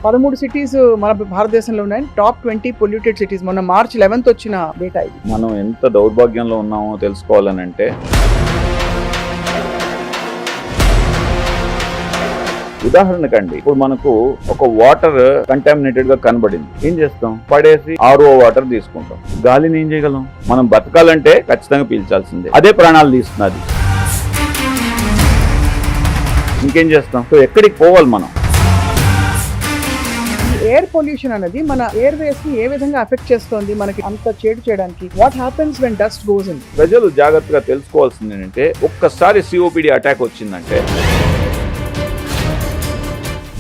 13 cities మన భారతదేశంలో ఉన్నాయి. Top 20 polluted cities. మొన్న మార్చ్ 11th వచ్చిన డేటా ఇది. మనం ఎంత దౌర్భాగ్యంలో ఉన్నామో తెలుసుకోవాలనంటే ఉదాహరణకండి, ఇప్పుడు మనకు ఒక వాటర్ కంటామినేటెడ్ గా కనబడింది. ఏం చేస్తాం? పడేసి RO వాటర్ తీసుకుంటాం. గాలిని ఏం చేయగలం? మనం బతకాలంటే ఖచ్చితంగా పీల్చాల్సిందే. అదే ప్రాణాలు తీస్తున్నది. ఇంకేం చేస్తాం? సో ఎక్కడికి పోవాలి మనం? ఎయిర్ పొల్యూషన్ అనేది మన ఎయిర్ వేస్ ని ఏ విధంగా అఫెక్ట్ చేస్తోంది, మనకి అంత చేటు చేయడానికి? What happens when dust goes in? ప్రజలు జాగ్రత్తగా తెలుసుకోవాల్సింది ఏంటంటే, ఒక్కసారి COPD అటాక్ వచ్చిందంటే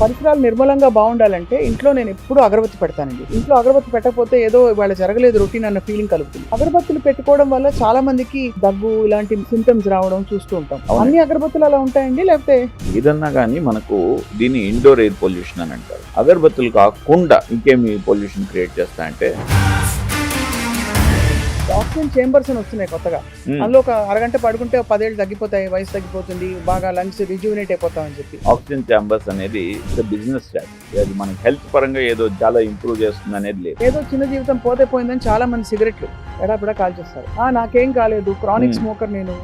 పరిసరాలు నిర్మలంగా బాగుండాలంటే ఇంట్లో నేను ఎప్పుడూ అగరబత్తి పెడతానండి. ఇంట్లో అగరబత్తి పెట్టకపోతే ఏదో ఇవాళ జరగలేదు రొటీన్ అన్న ఫీలింగ్ కలుగుతుంది. అగరబత్తులు పెట్టుకోవడం వల్ల చాలా మందికి దగ్గు ఇలాంటి సింటమ్స్ రావడం చూస్తూ ఉంటాం. అన్ని అగరబత్తులు అలా ఉంటాయండి? లేకపోతే ఏదన్నా కానీ మనకు దీన్ని ఇండోర్ ఎయిర్ పొల్యూషన్ అని అంటారు. అగరబత్తులు కాకుండా ఇంకేమి పొల్యూషన్ క్రియేట్ చేస్తాయంటే ఆక్సిజన్ చేంబర్స్ అని వస్తున్నాయి కొత్తగా. అందులో ఒక అరగంట పడుకుంటే 10 ఏళ్ళు తగ్గిపోతాయి, వయసు తగ్గిపోతుంది, బాగా లంగ్స్ రిజ్యూనేట్ అయిపోతామని చెప్పి. ఆక్సిజన్ ఛాంబర్స్ అనేది బిజినెస్ స్ట్రాటజీ. అది మన హెల్త్ పరంగా ఏదో చాలా ఇంప్రూవ్ చేస్తుంది అనేది లేదు. ఏదో చిన్న జీవితం పోతే పోయిందని చాలా మంది సిగరెట్లు ఎడాపిడా కాల్చేస్తారు. నాకేం కాలేదు, క్రానిక్ స్మోకర్ నేను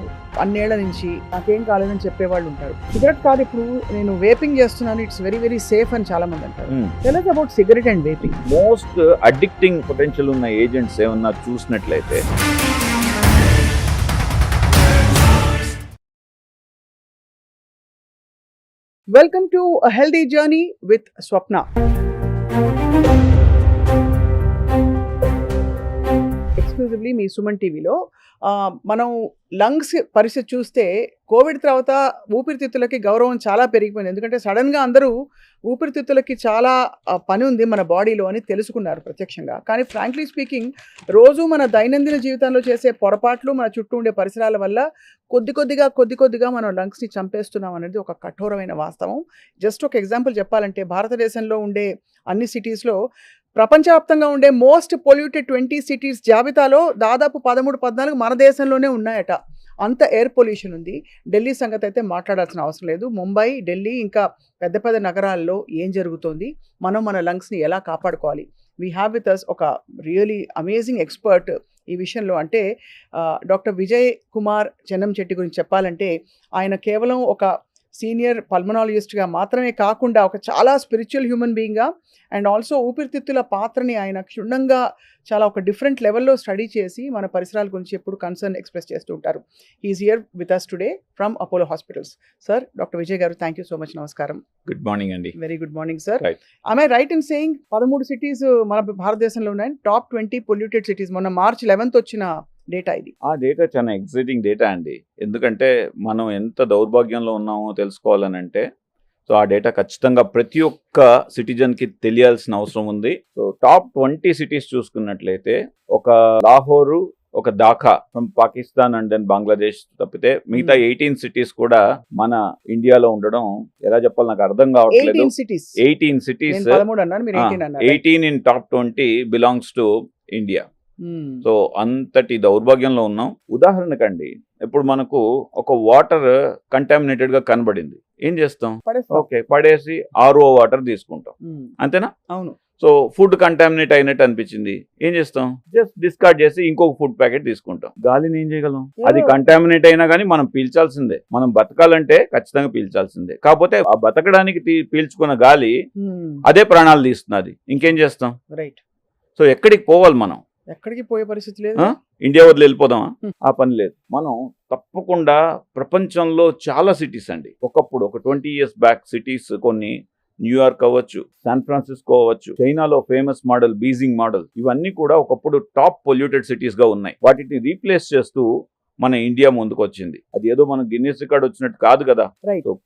అన్నేళ్ల నుంచి, నాకేం కాలేదని చెప్పేవాళ్ళు ఉంటారు. సిగరెట్ కాదు, ఇప్పుడు నేను వేపింగ్ చేస్తున్నాను, ఇట్స్ వెరీ వెరీ సేఫ్ అని చాలా మంది అంటారు. Tell us about cigarette and vaping. Most addicting potential ఉన్న ఏజెంట్స్ ఏమన్నా చూసినట్లయితే welcome to a healthy journey with Swapna. Exclusively మీ సుమన్ టీవీలో మనం లంగ్స్ పరిస్థితి చూస్తే కోవిడ్ తర్వాత ఊపిరితిత్తులకి గౌరవం చాలా పెరిగిపోయింది. ఎందుకంటే సడన్గా అందరూ ఊపిరితిత్తులకి చాలా పని ఉంది మన బాడీలో అని తెలుసుకున్నారు ప్రత్యక్షంగా. కానీ ఫ్రాంక్లీ స్పీకింగ్, రోజు మన దైనందిన జీవితంలో చేసే పొరపాట్లు, మన చుట్టూ ఉండే పరిసరాల వల్ల కొద్ది కొద్దిగా మనం లంగ్స్ని చంపేస్తున్నాం అనేది ఒక కఠోరమైన వాస్తవం. జస్ట్ ఒక ఎగ్జాంపుల్ చెప్పాలంటే, భారతదేశంలో ఉండే అన్ని సిటీస్లో ప్రపంచవ్యాప్తంగా ఉండే మోస్ట్ పొల్యూటెడ్ 20 సిటీస్ జాబితాలో దాదాపు 13-14 మన దేశంలోనే ఉన్నాయట. అంత ఎయిర్ పొల్యూషన్ ఉంది. ఢిల్లీ సంగతి అయితే మాట్లాడాల్సిన అవసరం లేదు. ముంబై, ఢిల్లీ, ఇంకా పెద్ద పెద్ద నగరాల్లో ఏం జరుగుతోంది, మనం మన లంగ్స్ని ఎలా కాపాడుకోవాలి? వీ హ్యావ్ విత్ అస్ ఒక రియలీ అమేజింగ్ ఎక్స్పర్ట్ ఈ విషయంలో. అంటే డాక్టర్ విజయ్ కుమార్ చెన్నంచెట్టి గురించి చెప్పాలంటే, ఆయన కేవలం ఒక సీనియర్ పల్మనాలజిస్ట్గా మాత్రమే కాకుండా ఒక చాలా స్పిరిచువల్ హ్యూమన్ బీయింగ్గా అండ్ ఆల్సో ఊపిరితిత్తుల పాత్రని ఆయన క్షుణ్ణంగా చాలా ఒక డిఫరెంట్ లెవెల్లో స్టడీ చేసి మన పరిసరాల గురించి ఎప్పుడు కన్సర్న్ ఎక్స్ప్రెస్ చేస్తూ ఉంటారు. He's here with us today from Apollo hospitals. Sir, doctor Vijay garu, thank you so much. నమస్కారం. గుడ్ మార్నింగ్ అండి. Very good morning sir. I I right in saying 13 cities మన భారతదేశంలో ఉన్నాయి, టాప్ 20 పొల్యూటెడ్ సిటీస్. మొన్న March 11th వచ్చిన data ఇది. ఆ data చాలా ఎక్సైటింగ్ డేటా అండి. ఎందుకంటే మనం ఎంత దౌర్భాగ్యంలో ఉన్నామో తెలుసుకోవాలనంటే, సో ఆ డేటా ఖచ్చితంగా ప్రతి ఒక్క సిటిజన్కి తెలియాల్సిన అవసరం ఉంది. సో టాప్ 20 సిటీస్ చూసుకున్నట్లయితే, ఒక లాహోరు, ఒక Dhaka from Pakistan and then Bangladesh తప్పితే మిగతా 18 సిటీస్ కూడా మన ఇండియాలో ఉండడం ఎలా చెప్పాలి నాకు అర్థం కావట్లేదు. 18 cities 18 in top 20 belongs to India. So అంతటి దౌర్భాగ్యంలో ఉన్నాం. ఉదాహరణకండి, ఇప్పుడు మనకు ఒక వాటర్ కంటామినేటెడ్ గా కనబడింది. ఏం చేస్తాం? ఓకే, పడేసి RO వాటర్ తీసుకుంటాం. అంతేనా? అవును. సో ఫుడ్ కంటామినేట్ అయినట్టు అనిపించింది, ఏం చేస్తాం? జస్ట్ డిస్కార్డ్ చేసి ఇంకొక ఫుడ్ ప్యాకెట్ తీసుకుంటాం. గాలిని ఏం చేయగలం? అది కంటామినేట్ అయినా కానీ మనం పీల్చాల్సిందే. మనం బతకాలంటే ఖచ్చితంగా పీల్చాల్సిందే. కాకపోతే ఆ బతకడానికి పీల్చుకున్న గాలి అదే ప్రాణాలు తీస్తున్నది. ఇంకేం చేస్తాం? రైట్. సో ఎక్కడికి పోవాలి మనం? ఎక్కడికి పోయే పరిస్థితి లేదు. ఇండియా వదిలి వెళ్ళిపోదామా? ఆ పని లేదు. మనం తప్పకుండా ప్రపంచంలో చాలా సిటీస్ అండి, ఒకప్పుడు ఒక 20 years బ్యాక్ సిటీస్ కొన్ని, న్యూయార్క్ అవ్వచ్చు, శాన్ ఫ్రాన్సిస్కో అవ్వచ్చు, చైనాలో ఫేమస్ మోడల్ బీజింగ్ మోడల్, ఇవన్నీ కూడా ఒకప్పుడు టాప్ పొల్యూటెడ్ సిటీస్ గా ఉన్నాయి. వాటిని రీప్లేస్ చేస్తూ మన ఇండియా ముందుకు వచ్చింది. అది ఏదో మన గిన్నెస్ రికార్డ్ వచ్చినట్టు కాదు కదా.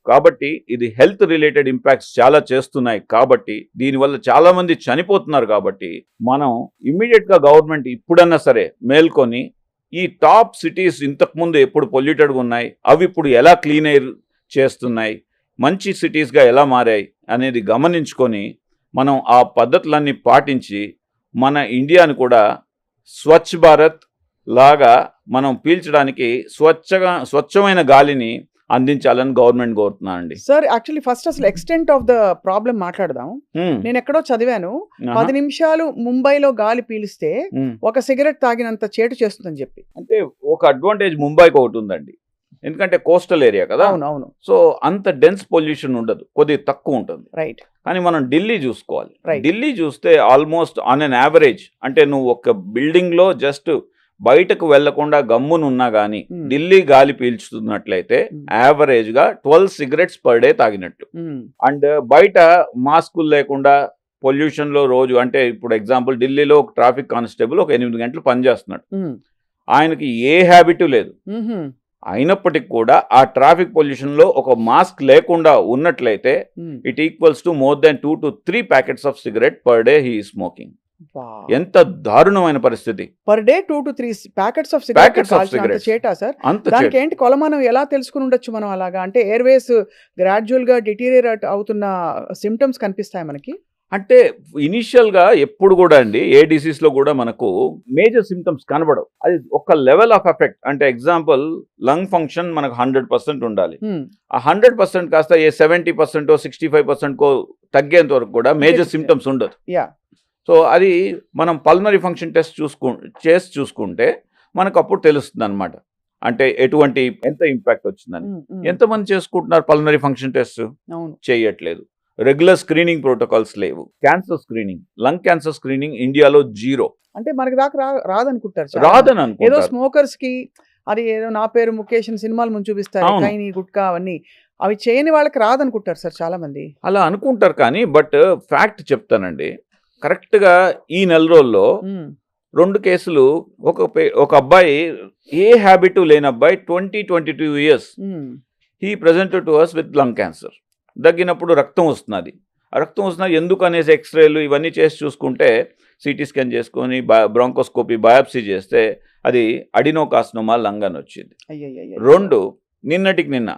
కాబట్టి ఇది హెల్త్ రిలేటెడ్ ఇంపాక్ట్స్ చాలా చేస్తున్నాయి. కాబట్టి దీనివల్ల చాలా మంది చనిపోతున్నారు. కాబట్టి మనం ఇమ్మీడియట్ గా గవర్నమెంట్ ఇప్పుడన్నా సరే మేల్కొని, ఈ టాప్ సిటీస్ ఇంతకు ముందు ఎప్పుడు పొల్యూటెడ్గా ఉన్నాయి, అవి ఇప్పుడు ఎలా క్లీన్ ఎయిర్ చేస్తున్నాయి, మంచి సిటీస్గా ఎలా మారాయి అనేది గమనించుకొని మనం ఆ పద్ధతులన్నీ పాటించి మన ఇండియాను కూడా స్వచ్ఛ భారత్ లాగా మనం పీల్చడానికి స్వచ్ఛమైన గాలిని అందించాలని గవర్నమెంట్ కోరుతున్నానండి. సార్ యాక్చువల్లీ ఫస్ట్ అసలు ఎక్స్టెంట్ ఆఫ్ ద ప్రాబ్లం మాట్లాడదాం. నేను ఎక్కడో చదివాను 10 నిమిషాలు ముంబైలో గాలి పీలిస్తే ఒక సిగరెట్ తాగినంత చేటు చేస్తుందని చెప్పి. అంటే ఒక అడ్వాంటేజ్ ముంబైకి ఒకటి ఉందండి, ఎందుకంటే కోస్టల్ ఏరియా కదా. అవును. సో అంత డెన్స్ పొల్యూషన్ ఉండదు, కొద్దిగా తక్కువ ఉంటుంది. రైట్. కానీ మనం ఢిల్లీ చూసుకోవాలి. Right. ఢిల్లీ చూస్తే ఆల్మోస్ట్ ఆన్ అన్ యావరేజ్, అంటే నువ్వు ఒక బిల్డింగ్ లో జస్ట్ బయటకు వెళ్లకుండా గమ్మునున్నా గానీ ఢిల్లీ గాలి పీల్చుతున్నట్లయితే యావరేజ్ గా 12 సిగరెట్స్ పర్ డే తాగినట్టు. అండ్ బయట మాస్కులు లేకుండా పొల్యూషన్ లో రోజు, అంటే ఇప్పుడు ఎగ్జాంపుల్ ఢిల్లీలో ఒక ట్రాఫిక్ కానిస్టేబుల్ ఒక 8 గంటలు పనిచేస్తున్నాడు, ఆయనకి ఏ హ్యాబిట్ లేదు. అయినప్పటికీ కూడా ఆ ట్రాఫిక్ పొల్యూషన్ లో ఒక మాస్క్ లేకుండా ఉన్నట్లయితే it equals to more than 2 to 3 packets of cigarette per day he smoking. ఎంత దారుణమైన పరిస్థితి. Per day 2 to 3 packets of cigarette చేటా సార్. దానికి ఏంటి కొలమానం ఎలా తెలుసుకుని ఉండొచ్చు మనం అలాగా? అంటే ఎయిర్వేస్ గ్రాడ్యువల్ గా డిటీరియరేట్ అవుతున్న సిమ్టమ్స్ కనిపిస్తాయి మనకి. అంటే ఇనిషియల్ గా ఎప్పుడు కూడా అండి ఏ డిసీజ్ లో కూడా మనకు మేజర్ సిమ్టమ్స్ కనబడవు. అది ఒక లెవెల్ ఆఫ్ ఎఫెక్ట్. అంటే ఎగ్జాంపుల్ లంగ్ ఫంక్షన్ మనకు 100% ఉండాలి. ఆ 100% కాస్త ఏ 70% 65% తగ్గేంత వరకు కూడా మేజర్ సిమ్టమ్స్ ఉండదు. సో అది మనం పల్మనరీ ఫంక్షన్ టెస్ట్ చేసి చూసుకుంటే మనకు అప్పుడు తెలుస్తుంది అనమాట, అంటే ఎటువంటి ఎంత ఇంపాక్ట్ వచ్చిందని. ఎంతమంది చేసుకుంటున్నారు పల్మనరీ ఫంక్షన్ టెస్ట్? చేయట్లేదు. రెగ్యులర్ స్క్రీనింగ్ ప్రోటోకాల్స్ లేవు. Cancer screening, lung cancer screening ఇండియాలో 0. అంటే మనకి దాకా రాదనుకుంటారు. ఏదో స్మోకర్స్ కి అది ఏదో నా పేరు ముఖేష్ సినిమాలు ముందు చూపిస్తారు, కైని గుట్కా అవన్నీ, అవి చేయని వాళ్ళకి రాదనుకుంటారు సార్ చాలా మంది. అలా అనుకుంటారు కానీ బట్ ఫ్యాక్ట్ చెప్తానండి, కరెక్ట్ గా ఈ నెల రోజుల్లో 2 కేసులు. ఒక అబ్బాయి ఏ హ్యాబిట్ లేని అబ్బాయి 22 years he presented to us with lung cancer. దగ్గినప్పుడు రక్తం వస్తున్నది. ఆ రక్తం వస్తున్నది ఎందుకు అనేసి ఎక్స్రేలు ఇవన్నీ చేసి చూసుకుంటే, సిటీ స్కాన్ చేసుకొని బ్రాంకోస్కోపీ బయాప్సీ చేస్తే అది అడినోకార్సినోమా లంగ్ అని వచ్చింది. 2 నిన్నటికి నిన్న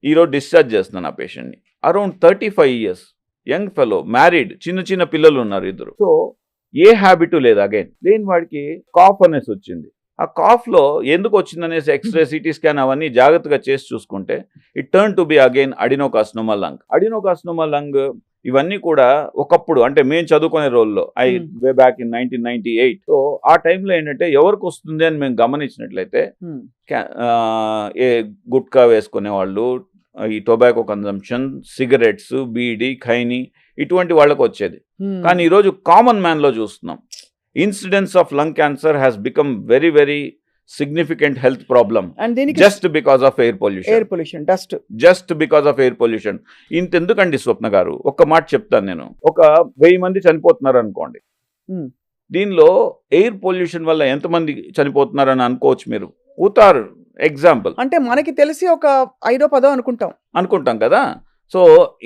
ఈరోజు డిశ్చార్జ్ చేస్తున్నాను ఆ పేషెంట్ని. Around 35 years young fellow, married, చిన్న పిల్లలు ఉన్నారు 2. సో ఏ హ్యాబిట్ లేదు. అగైన్ లేని వాడికి కాఫ్ అనేసి వచ్చింది. ఆ కాఫ్ లో ఎందుకు వచ్చిందనేసి ఎక్స్రే సిటీ స్కాన్ అవన్నీ జాగ్రత్తగా చేసి చూసుకుంటే it turn to be again adenocarcinoma lung. Adenocarcinoma lung ఇవన్నీ కూడా ఒకప్పుడు, అంటే మేము చదువుకునే రోజుల్లో వే బ్యాక్ ఇన్ 1998. సో ఆ టైంలో ఏంటంటే ఎవరికి వస్తుంది అని మేము గమనించినట్లయితే ఏ గుట్కా వేసుకునే వాళ్ళు, ఈ tobacco consumption, cigarettes, beedi, khaini ఇటువంటి వాళ్ళకు వచ్చేది. కానీ ఈరోజు కామన్ మ్యాన్ లో చూస్తున్నాం incidence of lung cancer has become very very significant health problem just because of air pollution. Just because of air pollution. ఇంతెందుకండి స్వప్న గారు, ఒక్క మాట చెప్తాను నేను. ఒక 1000 మంది చనిపోతున్నారు అనుకోండి, దీనిలో ఎయిర్ పొల్యూషన్ వల్ల ఎంతమంది చనిపోతున్నారని అనుకోవచ్చు మీరు. ఉతారు ఎగ్జాంపుల్ అంటే మనకి తెలిసి ఒక 5-10 అనుకుంటాం కదా. సో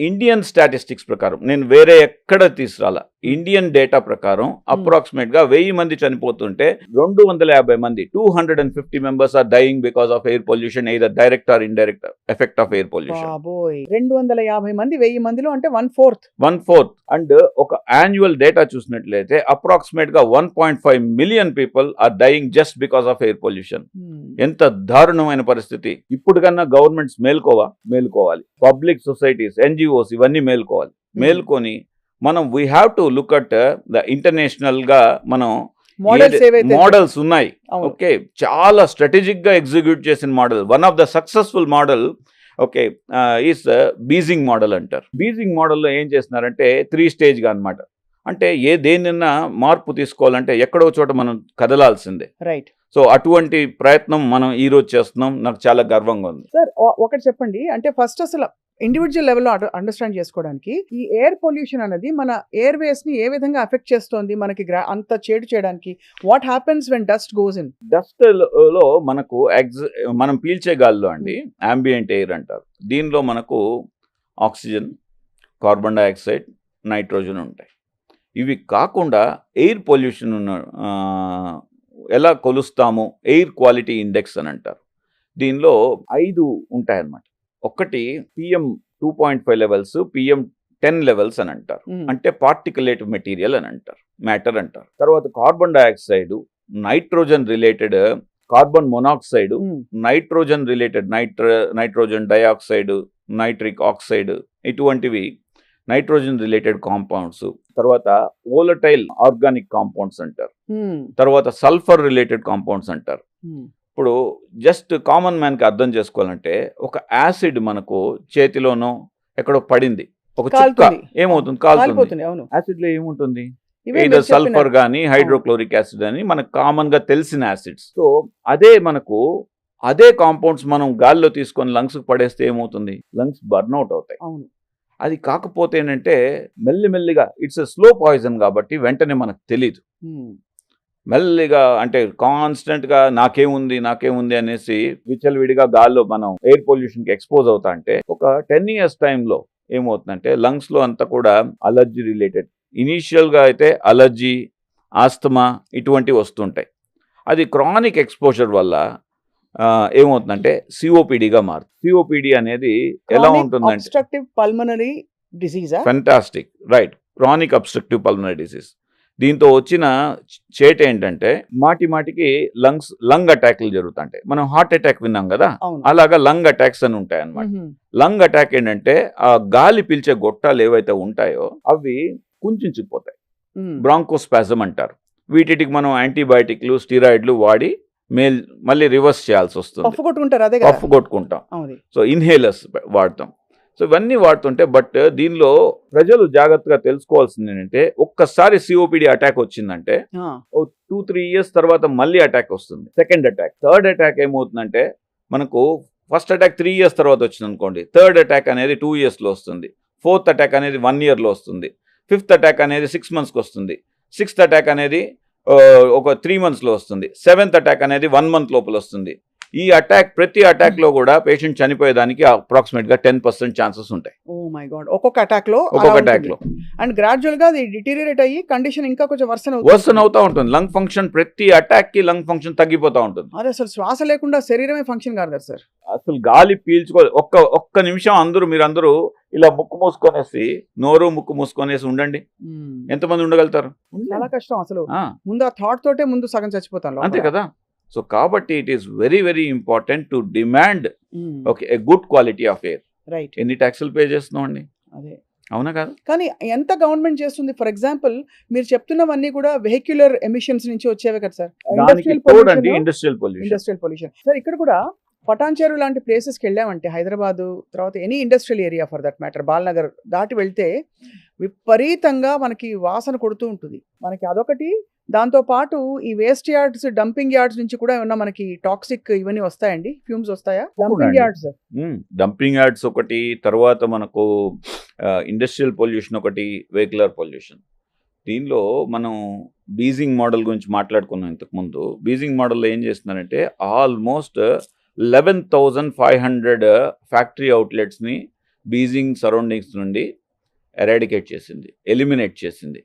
ఇండియన్ స్టాటిస్టిక్స్ ప్రకారం, నేను వేరే ఎక్కడ తీసుకురాలా, ఇండియన్ డేటా ప్రకారం అప్రాక్సిమేట్ గా 1000 మంది చనిపోతుంటే 250 మంది 250 members are dying because of air pollution, either direct or indirect effect of air pollution. 250 మంది 1000 మందిలో అంటే 1/4. అండ్ ఒక యాన్యువల్ డేటా చూసినట్లయితే అప్రాక్సిమేట్ గా 1.5 million people are dying just because of air pollution. ఎంత దారుణమైన పరిస్థితి. ఇప్పుడు కన్నా గవర్నమెంట్స్ మేల్కోవాలి, పబ్లిక్ సొసైటీస్, NGOs ఇవన్నీ మేల్కొని మనం we have to look at the international గా మనం మోడల్స్ ఉన్నాయి. ఓకే, చాలా స్ట్రాటజిక్ గా ఎగ్జిక్యూట్ చేసిన model. One of the successful model okay is Beijing model అంటారు. బీజింగ్ మోడల్లో ఏం చేస్తున్నారంటే 3 stage గా అనమాట. అంటే దేనిన్నా మార్పు తీసుకోవాలంటే ఎక్కడో చోట మనం కదలాల్సిందే. రైట్. సో అటువంటి ప్రయత్నం మనం ఈ రోజు చేస్తున్నాం. నాకు చాలా గర్వంగా ఉంది. సార్ ఒకటి చెప్పండి, అంటే ఫస్ట్ అసలు ఇండివిజువల్ లెవెల్లో అండర్స్టాండ్ చేసుకోవడానికి ఈ ఎయిర్ పొల్యూషన్ అనేది మన ఎయిర్ వేస్ ని ఏ విధంగా అఫెక్ట్ చేస్తోంది, మనకి అంత చేటు చేయడానికి what happens when dust goes in? Dust లో మనకు మనం పీల్చే గాల్లో అండి అంబియంట్ ఎయిర్ అంటారు. దీనిలో మనకు ఆక్సిజన్, కార్బన్ డైఆక్సైడ్, నైట్రోజన్ ఉంటాయి. ఇవి కాకుండా ఎయిర్ పొల్యూషన్ ఎలా కొలుస్తాము? ఎయిర్ క్వాలిటీ ఇండెక్స్ అని అంటారు. దీనిలో 5 ఉంటాయన్నమాట. ఒకటి PM 2.5 లెవెల్స్, PM 10 లెవెల్స్ అని అంటారు. అంటే పార్టికులేట్ మెటీరియల్ అని అంటారు, మ్యాటర్ అంటారు. తర్వాత carbon dioxide, nitrogen related carbon monoxide, nitrogen related nitrogen dioxide, nitric oxide, ఇటువంటివి నైట్రోజన్ రిలేటెడ్ కాంపౌండ్స్. తర్వాత వోలటైల్ ఆర్గానిక్ కాంపౌండ్స్ అంటారు. తర్వాత సల్ఫర్ రిలేటెడ్ కాంపౌండ్స్ అంటారు. ఇప్పుడు జస్ట్ కామన్ మ్యాన్కి అర్థం చేసుకోవాలంటే ఒక యాసిడ్ మనకు చేతిలోనో ఎక్కడో పడింది, ఒక చుక్క ఏమవుతుంది, కాలుతుంది. యాసిడ్ లో ఏముంటుంది, ఏదర్ సల్ఫర్ కానీ హైడ్రోక్లోరిక్ యాసిడ్ అని మనకు కామన్ గా తెలిసిన యాసిడ్స్. సో అదే కాంపౌండ్స్ మనం గాల్లో తీసుకొని లంగ్స్ కు పడేస్తే ఏమవుతుంది, లంగ్స్ బర్న్అవుట్ అవుతాయి. అది కాకపోతే ఏంటంటే మెల్లిమెల్లిగా ఇట్స్ ఎ స్లో పాయిజన్ కాబట్టి వెంటనే మనకు తెలీదు. మెల్లిగా అంటే కాన్స్టెంట్ గా నాకేముంది అనేసి విచ్చలవిడిగా గాల్లో మనం ఎయిర్ పొల్యూషన్ కి ఎక్స్పోజ్ అవుతా అంటే ఒక 10 years టైంలో ఏమవుతుందంటే లంగ్స్ లో అంతా కూడా అలర్జీ రిలేటెడ్, ఇనీషియల్ గా అయితే అలర్జీ, ఆస్తమా ఇటువంటివి వస్తుంటాయి. అది క్రానిక్ ఎక్స్పోజర్ వల్ల ఏమవుతుందంటే సిఓపిడిగా మారుతుంది. సిఓపిడి అనేది ఎలా ఉంటుందంటే pulmonary disease. Fantastic, right, chronic obstructive pulmonary disease. దీంతో వచ్చిన చేట ఏంటంటే మాటికి లంగ్ అటాక్లు జరుగుతుంటాయి. మనం హార్ట్ అటాక్ విన్నాం కదా, అలాగా లంగ్ అటాక్స్ అని ఉంటాయి అన్నమాట. లంగ్ అటాక్ ఏంటంటే ఆ గాలి పీల్చే గొట్టాలు ఏవైతే ఉంటాయో అవి కుంచుకుపోతాయి, బ్రాంకోస్పాజం అంటారు. వీటికి మనం యాంటీబయాటిక్లు, స్టీరాయిడ్లు వాడి మళ్ళీ రివర్స్ చేయాల్సి వస్తుంది. పఫ్ కొట్టుకుంటాం, సో ఇన్హేలర్స్ వాడతాం. సో ఇవన్నీ వాడుతుంటే బట్ దీనిలో ప్రజలు జాగ్రత్తగా తెలుసుకోవాల్సింది ఏంటంటే ఒక్కసారి సిఓపిడి అటాక్ వచ్చిందంటే 2-3 years తర్వాత మళ్ళీ అటాక్ వస్తుంది, సెకండ్ అటాక్, థర్డ్ అటాక్ ఏమవుతుందంటే మనకు ఫస్ట్ అటాక్ 3 years తర్వాత వచ్చింది అనుకోండి, థర్డ్ అటాక్ అనేది 2 years లో వస్తుంది, ఫోర్త్ అటాక్ అనేది 1 year లో వస్తుంది, ఫిఫ్త్ అటాక్ అనేది 6 months వస్తుంది, సిక్స్త్ అటాక్ అనేది ఒక 3 months లో వస్తుంది, సెవెంత్ అటాక్ అనేది 1 month లోపల వస్తుంది. ఈ అటాక్ ప్రతి అటాక్ లో కూడా పేషెంట్ చనిపోయేదానికి అప్రాక్సిమేట్ గా 10% ఛాన్సెస్ ఉంటాయి. ఓ మై గాడ్, ఒక్కొక్క అటాక్ లో. అండ్ గ్రాడ్యువల్ గా అది డిటీరియరేట్ అయ్యి కండిషన్ ఇంకా కొంచెం వర్సన్ అవుతా ఉంటుంది. లంగ్ ఫంక్షన్ ప్రతి అటాక్ కి లంగ్ ఫంక్షన్ తగ్గిపోతా ఉంటుంది. అదే అసలు శ్వాస లేకుండా శరీరమే ఫంక్షన్ కాదు కదా సార్. అసలు గాలి పీల్చుకో ఒక్క నిమిషం మీరందరూ ఇలా ముక్కు మూసుకొనేసి నోరు ముక్కు మూసుకొనేసి ఉండండి, ఎంతమంది ఉండగలుగుతారు? చాలా కష్టం అసలు. ముందు ఆ థాట్ తోటే ముందు సగం చచ్చిపోతాను, అంతే కదా. సో కాబట్టి it is very very important to demand a good quality of air. Right. ఎన్ని ట్యాక్సులు పే చేస్తున్నాం అండి, అదే అవునా కాదు? కానీ ఎంత గవర్నమెంట్ చేస్తుంది? ఫర్ ఎగ్జాంపుల్ మీరు చెప్తున్నవన్నీ కూడా వెహిక్యులర్ ఎమిషన్స్ నుంచి వచ్చేవే కదా సార్. Industrial pollution sir. ఇక్కడ కూడా పటాన్చేరు లాంటి ప్లేసెస్కి వెళ్ళామంటే, హైదరాబాదు తర్వాత any industrial area for that matter, Balnagar దాటి వెళ్తే విపరీతంగా మనకి వాసన కొడుతూ ఉంటుంది. మనకి అదొకటి, దాంతోపాటు ఈ వేస్ట్ యార్డ్స్, డంపింగ్ యార్డ్స్ నుంచి కూడా ఏమన్నా మనకి టాక్సిక్ ఇవన్నీ వస్తాయండి, ఫ్యూమ్స్ వస్తాయా? డంపింగ్ యార్డ్స్ ఒకటి, తర్వాత మనకు ఇండస్ట్రియల్ పొల్యూషన్ ఒకటి, వెహికులర్ పొల్యూషన్. దీనిలో మనం బీజింగ్ మోడల్ గురించి మాట్లాడుకున్నాం ఇంతకుముందు. బీజింగ్ మోడల్లో ఏం చేస్తున్నారంటే ఆల్మోస్ట్ 11,500 ఫ్యాక్టరీ అవుట్లెట్స్ని బీజింగ్ సరౌండింగ్స్ నుండి ఎరాడికేట్ చేసింది, ఎలిమినేట్ చేసింది.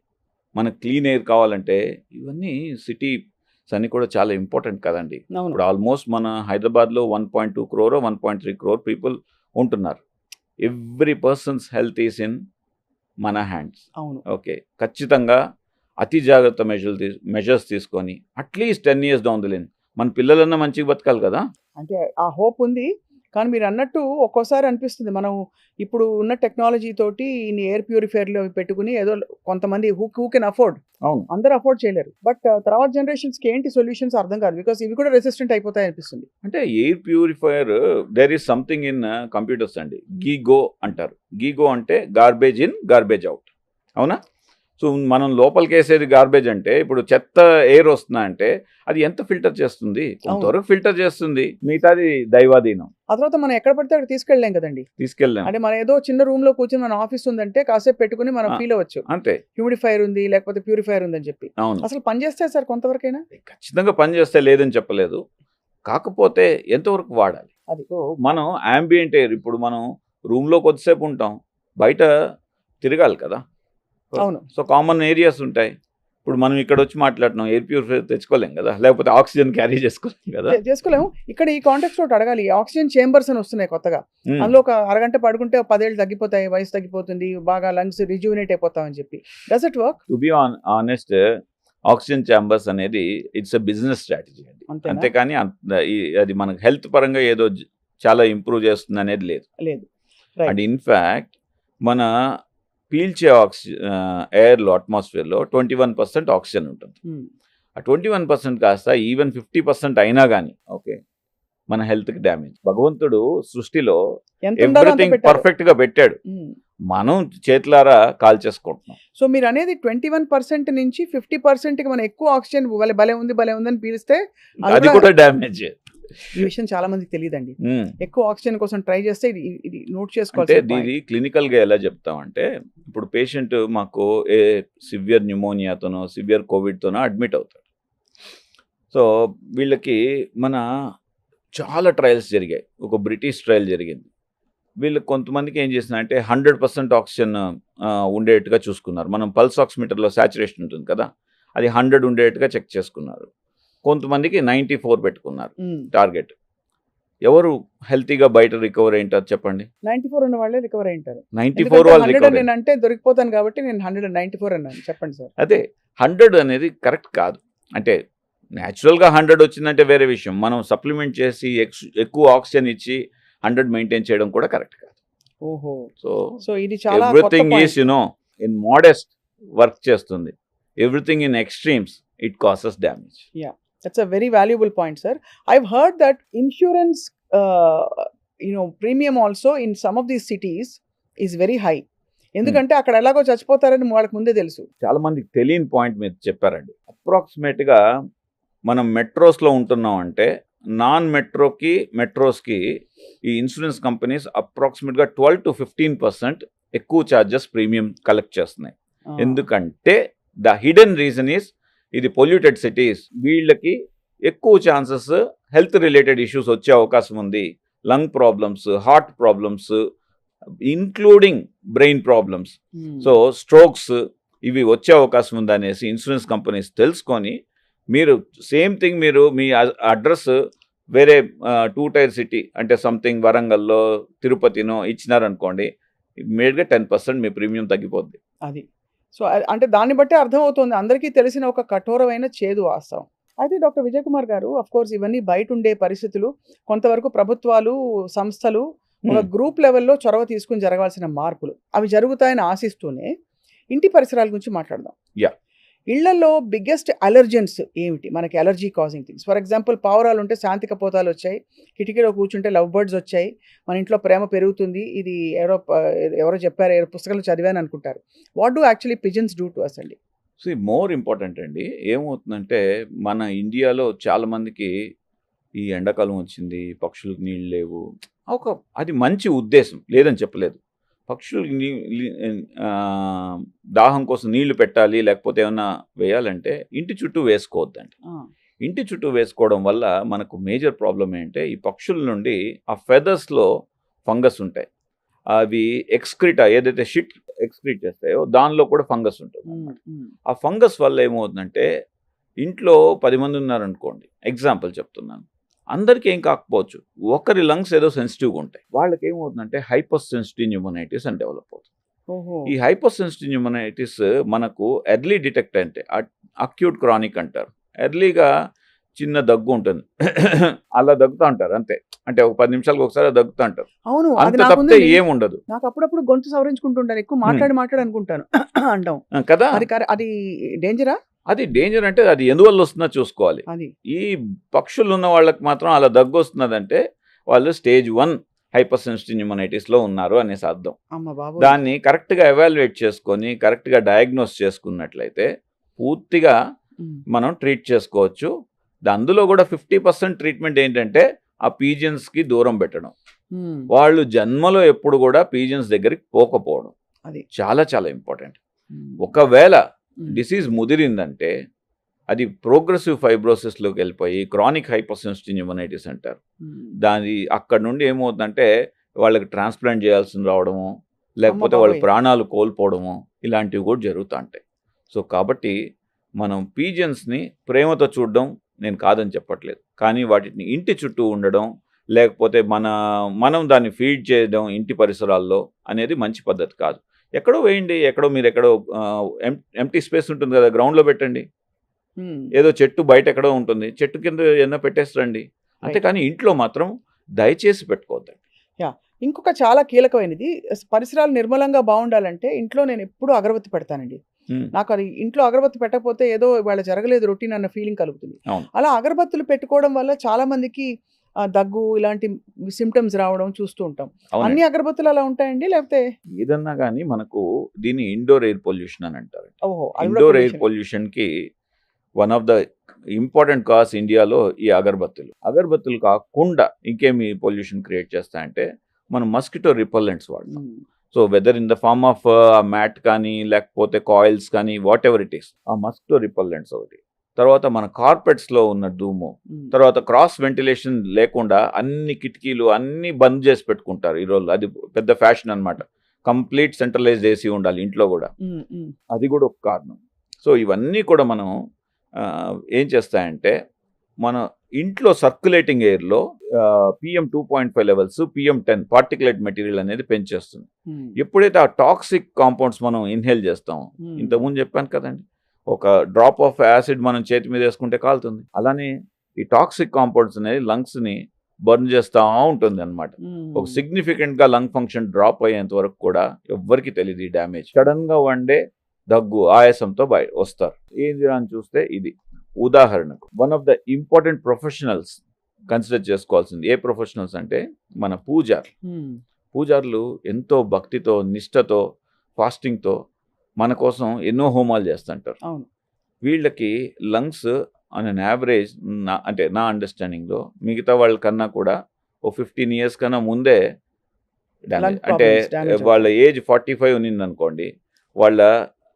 మనకు క్లీన్ ఎయిర్ కావాలంటే ఇవన్నీ సిటీస్ అన్ని కూడా చాలా ఇంపార్టెంట్ కదండి. ఇప్పుడు ఆల్మోస్ట్ మన హైదరాబాద్లో 1.2 crore 1.3 crore పీపుల్ ఉంటున్నారు. Every persons health is in మన హ్యాండ్స్. ఓకే, ఖచ్చితంగా అతి జాగ్రత్త మెజర్స్ తీసుకొని at least 10 years down the line మన పిల్లలన్నా మంచిగా బతకాలి కదా. అంటే ఆ హోప్ ఉంది. కానీ మీరు అన్నట్టు ఒక్కోసారి అనిపిస్తుంది, మనం ఇప్పుడు ఉన్న టెక్నాలజీ తోటి ఇన్ని ఎయిర్ ప్యూరిఫైర్లు పెట్టుకుని ఏదో కొంతమంది హూ కెన్ అఫోర్డ్, అందరూ అఫోర్డ్ చేయలేరు. బట్ తర్వాత జనరేషన్స్కి ఏంటి సొల్యూషన్స్ అర్థం కాదు, బికాస్ ఇవి కూడా రెసిస్టెంట్ అయిపోతాయి అనిపిస్తుంది. అంటే air purifier there is something in computers అండి, గీగో అంటారు. గీగో అంటే గార్బేజ్ ఇన్ గార్బేజ్ అవుట్, అవునా? సో మనం లోపలికి వేసేది గార్బేజ్ అంటే ఇప్పుడు చెత్త ఎయిర్ వస్తుందా అంటే అది ఎంత ఫిల్టర్ చేస్తుంది, కొంతవరకు ఫిల్టర్ చేస్తుంది, మిగతాది దైవాధీనం. ఆ తర్వాత మనం ఎక్కడ పడితే అక్కడ తీసుకెళ్ళలేం కదండి. అంటే మనం ఏదో చిన్న రూమ్ లో కూర్చొని మన ఆఫీస్ ఉందంటే కాసేపు పెట్టుకుని మనం ఫీల్ అవ్వచ్చు, అంతే. హ్యూమిడిఫైర్ ఉంది లేకపోతే ప్యూరిఫైర్ ఉందని చెప్పి. అసలు పని చేస్తాయి సార్ కొంతవరకైనా? ఖచ్చితంగా పని చేస్తే లేదని చెప్పలేదు, కాకపోతే ఎంతవరకు వాడాలి అది. సో మనం యాంబియంట్ ఎయిర్, ఇప్పుడు మనం రూమ్ లో కొద్దిసేపు ఉంటాం, బయట తిరగాలి కదా. అవును. సో కామన్ ఏరియాస్ ఉంటాయి. ఇప్పుడు మనం ఇక్కడ వచ్చి మాట్లాడుతున్నాం, ఎయిర్ ప్యూరిఫైర్ తెచ్చుకోలేం కదా, లేకపోతే ఆక్సిజన్ క్యారీ చేసుకోలేం కదా. చేసుకోలేము. ఇక్కడ ఈ కాంటాక్ట్ తోటి అడగాలి, ఆక్సిజన్ చేంబర్స్ అని వస్తున్నాయి కొత్తగా, అందులో ఒక అరగంట పడుకుంటే 10 ఏళ్ళు తగ్గిపోతాయి, వయసు తగ్గిపోతుంది, బాగా లంగ్స్ రిజ్యూనేట్ అయిపోతామని చెప్పి. Does it work? To be honest, oxygen chambers అనేది ఇట్స్ ఎ బిజినెస్ స్ట్రాటజీ అండి. అంతేనా? అంతేకాని అది మనకు హెల్త్ పరంగా ఏదో చాలా ఇంప్రూవ్ చేస్తుంది అనేది లేదు. లేదు. రైట్. అండ్ ఇన్ఫ్యాక్ట్ మన పీల్చే ఎయిర్లో అట్మాస్ఫియర్లో 21% ఆక్సిజన్ ఉంటుంది. ఆ 21% కాస్త ఈవెన్ 50% అయినా కానీ ఓకే మన హెల్త్కి డ్యామేజ్. భగవంతుడు సృష్టిలో ఎంత ఉండాలో అంత ఎవ్రీథింగ్ పెట్టారు. పర్ఫెక్ట్గా పెట్టాడు, మనం చేతులారా కాల్ చేసుకుంటున్నాం. సో మీరు అనేది 21% నుంచి 50%కి మనం ఎక్కువ ఆక్సిజన్ భలే ఉంది అని పీలిస్తే అది కూడా డ్యామేజ్. ఈ విషయం చాలా మందికి తెలియదండి. ఎక్కువ ఆక్సిజన్ కోసం ట్రై చేస్తే ఇది నోట్ అంటే చేసుకోవాలి. ఇది క్లినికల్గా ఎలా చెప్తామంటే, ఇప్పుడు పేషెంట్ మాకు సివియర్ న్యూమోనియాతోనో సివియర్ కోవిడ్తోనో అడ్మిట్ అవుతాడు. సో వీళ్ళకి మన చాలా ట్రయల్స్ జరిగాయి. ఒక బ్రిటిష్ ట్రయల్ జరిగింది. వీళ్ళు కొంతమందికి ఏం చేసినారంటే 100% ఆక్సిజన్ ఉండేట్టుగా చూసుకున్నారు. మనం పల్స్ ఆక్సిమీటర్లో సాచురేషన్ ఉంటుంది కదా, అది 100 ఉండేట్టుగా చెక్ చేసుకున్నారు. కొంతమందికి 94 పెట్టుకున్నారు టార్గెట్. ఎవరు హెల్తీగా బయట రికవర్ అయింటారు చెప్పండి? 94 ఉన్న వాళ్ళే రికవర్ అయింటారు. 94 వాళ్ళు 100 రికవర్. నేను అంటే దొరికిపోతాను కాబట్టి నేను 194 అన్నాను. చెప్పండి సార్. అదే 100 అనేది కరెక్ట్ కాదు. అంటే న్యాచురల్గా 100 వచ్చిందంటే వేరే విషయం. మనం సప్లిమెంట్ చేసి ఎక్కువ ఆక్సిజన్ ఇచ్చి 100 మెయింటైన్ చేయడం కూడా కరెక్ట్ కాదు. ఓహో. సో సో ఇది చాలా everything is in modest work చేస్తుంది. Everything in extremes it causes damage. That's a very valuable point, sir. I've heard that insurance, premium also in some of these cities is very high. ఎందుకంటే అక్కడ ఎలాగో చచ్చిపోతారని వాళ్ళకి ముందే తెలుసు. చాలా మందికి తెలియని పాయింట్ మీరు చెప్పారండి. అప్రాక్సిమేట్గా మనం మెట్రోస్లో ఉంటున్నాం అంటే నాన్ మెట్రోకి మెట్రోస్కి ఈ ఇన్సూరెన్స్ కంపెనీస్ అప్రాక్సిమేట్గా 12 to 15% ఎక్కువ ఛార్జెస్ ప్రీమియం కలెక్ట్ చేస్తున్నాయి. ఎందుకంటే ద హిడెన్ రీజన్ ఈస్ ఇది పొల్యూటెడ్ సిటీస్, వీళ్ళకి ఎక్కువ ఛాన్సెస్ హెల్త్ రిలేటెడ్ ఇష్యూస్ వచ్చే అవకాశం ఉంది. Lung problems, heart problems, including brain problems, so strokes ఇవి వచ్చే అవకాశం ఉంది అనేసి ఇన్సూరెన్స్ కంపెనీస్ తెలుసుకొని మీరు సేమ్ థింగ్ మీరు మీ అడ్రస్ వేరే 2 tier సిటీ అంటే సంథింగ్ వరంగల్లో తిరుపతినో ఇచ్చినారనుకోండి, ఇమ్మీడియట్గా 10% మీ ప్రీమియం తగ్గిపోద్ది. అది సో అంటే దాన్ని బట్టి అర్థమవుతుంది అందరికీ తెలిసిన ఒక కఠోరమైన చేదు వాస్తవం. అయితే డాక్టర్ విజయ్ కుమార్ గారు, అఫ్ కోర్స్ ఇవన్నీ బయట ఉండే పరిస్థితులు, కొంతవరకు ప్రభుత్వాలు సంస్థలు ఒక గ్రూప్ లెవెల్లో చొరవ తీసుకుని జరగాల్సిన మార్పులు అవి జరుగుతాయని ఆశిస్తూనే ఇంటి పరిసరాల గురించి మాట్లాడదాం. ఇళ్లలో బిగ్గెస్ట్ అలర్జెన్స్ ఏమిటి? మనకి allergy causing things. For example పావురాలు ఉంటే శాంతిక పోతాలు వచ్చాయి, కిటికీలో కూర్చుంటే లవ్ బర్డ్స్ వచ్చాయి, మన ఇంట్లో ప్రేమ పెరుగుతుంది. ఇది ఎవరో చెప్పారు, పుస్తకాలు చదివాను అనుకుంటారు. What do actually pigeons do to us అండి? సో మోర్ ఇంపార్టెంట్ అండి. ఏమవుతుందంటే మన ఇండియాలో చాలామందికి ఈ ఎండాకాలం వచ్చింది, పక్షులకు నీళ్ళు లేవు, అది మంచి ఉద్దేశం లేదని చెప్పలేదు. పక్షులకి దాహం కోసం నీళ్లు పెట్టాలి లేకపోతే ఏమన్నా వేయాలంటే ఇంటి చుట్టూ వేసుకోవద్దండి. ఇంటి చుట్టూ వేసుకోవడం వల్ల మనకు మేజర్ ప్రాబ్లం ఏంటంటే ఈ పక్షుల నుండి ఆ ఫెదర్స్లో ఫంగస్ ఉంటాయి. అవి ఎక్స్క్రీటా ఏదైతే షిట్ ఎక్స్క్రీట్ చేస్తాయో దానిలో కూడా ఫంగస్ ఉంటుంది. ఆ ఫంగస్ వల్ల ఏమవుతుందంటే ఇంట్లో 10 మంది ఉన్నారనుకోండి, ఎగ్జాంపుల్ చెప్తున్నాను, అందరికీ ఏం కాకపోవచ్చు, ఒకరి లంగ్స్ ఏదో సెన్సిటివ్గా ఉంటాయి, వాళ్ళకి ఏమవుతుందంటే హైపర్ సెన్సిటివ్ న్యూమోనైటిస్ అని డెవలప్ అవుతుంది. ఈ హైపర్ సెన్సిటివ్ న్యూమోనైటిస్ మనకు ఎర్లీ డిటెక్ట్ అంటే అక్యూట్ క్రానిక్ అంటారు. ఎర్లీగా చిన్న దగ్గు ఉంటుంది, అలా దగ్గుతూ ఉంటారు అంతే, అంటే ఒక 10 నిమిషాలకు ఒకసారి దగ్గుతూ ఉంటారు. అవును, అంత తప్పితే ఏముండదు. నాకు అప్పుడప్పుడు గొంతు సవరించుకుంటుంటాను, ఎక్కువ మాట్లాడి అనుకుంటాను అంటాం కదా. అది డేంజరా? అది డేంజర్ అంటే అది ఎందువల్ల వస్తుందో చూసుకోవాలి. ఈ పక్షులు ఉన్న వాళ్ళకి మాత్రం అలా దగ్గు వస్తున్నదంటే వాళ్ళు స్టేజ్ 1 హైపర్ సెన్సిటివ్ న్యూమోనైటిస్లో ఉన్నారు అనేసి అర్థం. దాన్ని కరెక్ట్గా ఎవాల్యుయేట్ చేసుకొని కరెక్ట్గా డయాగ్నోస్ చేసుకున్నట్లయితే పూర్తిగా మనం ట్రీట్ చేసుకోవచ్చు. అందులో కూడా 50% ట్రీట్మెంట్ ఏంటంటే ఆ పీజియన్స్కి దూరం పెట్టడం. వాళ్ళు జన్మలో ఎప్పుడు కూడా పీజియన్స్ దగ్గరికి పోకపోవడం, అది చాలా చాలా ఇంపార్టెంట్. ఒకవేళ డిసీజ్ ముదిరిందంటే అది ప్రోగ్రెసివ్ ఫైబ్రోసిస్లోకి వెళ్ళిపోయి క్రానిక్ హైపర్ సెన్సిటివ్ న్యూమోనైటిస్ అంటారు. దాని అక్కడ నుండి ఏమవుతుందంటే వాళ్ళకి ట్రాన్స్ప్లాంట్ చేయాల్సి రావడము, లేకపోతే వాళ్ళ ప్రాణాలు కోల్పోవడము, ఇలాంటివి కూడా జరుగుతూ ఉంటాయి. సో కాబట్టి మనం పీజియన్స్ని ప్రేమతో చూడడం నేను కాదని చెప్పట్లేదు, కానీ వాటిని ఇంటి చుట్టూ ఉండడం లేకపోతే మనం దాన్ని ఫీడ్ చేయడం ఇంటి పరిసరాల్లో అనేది మంచి పద్ధతి కాదు. ఎక్కడో వేయండి, మీరు ఎక్కడో ఎంప్టీ స్పేస్ ఉంటుంది కదా, గ్రౌండ్లో పెట్టండి. ఏదో చెట్టు బయట ఎక్కడో ఉంటుంది, చెట్టు కింద ఏదైనా పెట్టేస్తారండి. అంతేకాని ఇంట్లో మాత్రం దయచేసి పెట్టుకోవద్దండి. ఇంకొక చాలా కీలకమైనది, పరిసరాలు నిర్మలంగా బాగుండాలంటే ఇంట్లో నేను ఎప్పుడూ అగరబత్తి పెడతానండి. నాకు అది ఇంట్లో అగరబత్తి పెట్టకపోతే ఏదో ఇవాళ జరగలేదు రొటీన్ అన్న ఫీలింగ్ కలుగుతుంది. అలా అగరబత్తులు పెట్టుకోవడం వల్ల చాలా మందికి దగ్గు ఇలాంటి సిమ్టమ్స్ రావడం చూస్తూ ఉంటాం. అన్ని అగరబత్తులు అలా ఉంటాయండి లేకపోతే? ఏదన్నా కానీ మనకు దీన్ని ఇండోర్ ఎయిర్ పొల్యూషన్ అని అంటారు. ఇండోర్ ఎయిర్ పొల్యూషన్ కి one of the important cause ఇండియాలో ఈ అగరబత్తులు కాకుండా ఇంకేమి పొల్యూషన్ క్రియేట్ చేస్తాయంటే మనం మస్కిటో రిపల్లెంట్స్ వాడతాం. So whether in the form of mat కానీ లేకపోతే కాయిల్స్ కానీ వాట్ ఎవర్ ఇట్ ఈస్, ఆ మస్కిటో రిపల్లెంట్స్ ఒకటి. తర్వాత మన కార్పెట్స్లో ఉన్న ధూము, తర్వాత క్రాస్ వెంటిలేషన్ లేకుండా అన్ని కిటికీలు అన్నీ బంద్ చేసి పెట్టుకుంటారు ఈ రోజు. అది పెద్ద ఫ్యాషన్ అనమాట. కంప్లీట్ సెంట్రలైజ్ చేసి ఉండాలి ఇంట్లో కూడా, అది కూడా ఒక కారణం. సో ఇవన్నీ కూడా మనం ఏం చేస్తాయంటే మన ఇంట్లో సర్క్యులేటింగ్ ఎయిర్లో PM 2.5 levels, PM 10 particulate material అనేది పెంచేస్తుంది. ఎప్పుడైతే ఆ టాక్సిక్ కాంపౌండ్స్ మనం ఇన్హేల్ చేస్తామో, ఇంతకుముందు చెప్పాను కదండి, ఒక డ్రాప్ ఆఫ్ యాసిడ్ మనం చేతి మీద వేసుకుంటే కాలుతుంది. అలానే ఈ టాక్సిక్ కాంపౌండ్స్ అనేది లంగ్స్ని బర్న్ చేస్తూ ఉంటుంది అనమాట. ఒక సిగ్నిఫికెంట్గా లంగ్ ఫంక్షన్ డ్రాప్ అయ్యేంత వరకు కూడా ఎవ్వరికి తెలియదు ఈ డ్యామేజ్. సడన్గా వన్డే దగ్గు ఆయాసంతో వస్తారు. ఏంది అని చూస్తే ఇది ఉదాహరణకు one of the important professionals consider చేసుకోవాల్సింది. ఏ ప్రొఫెషనల్స్ అంటే మన పూజారులు ఎంతో భక్తితో, నిష్టతో, ఫాస్టింగ్తో మన కోసం ఎన్నో హోమాలు చేస్తుంటారు. వీళ్ళకి లంగ్స్ ఆన్ అన్ యావరేజ్ అంటే నా అండర్స్టాండింగ్లో మిగతా వాళ్ళకన్నా కూడా ఓ 15 years కన్నా ముందే డ్యామేజ్. అంటే వాళ్ళ ఏజ్ 45 ఉన్నింది అనుకోండి, వాళ్ళ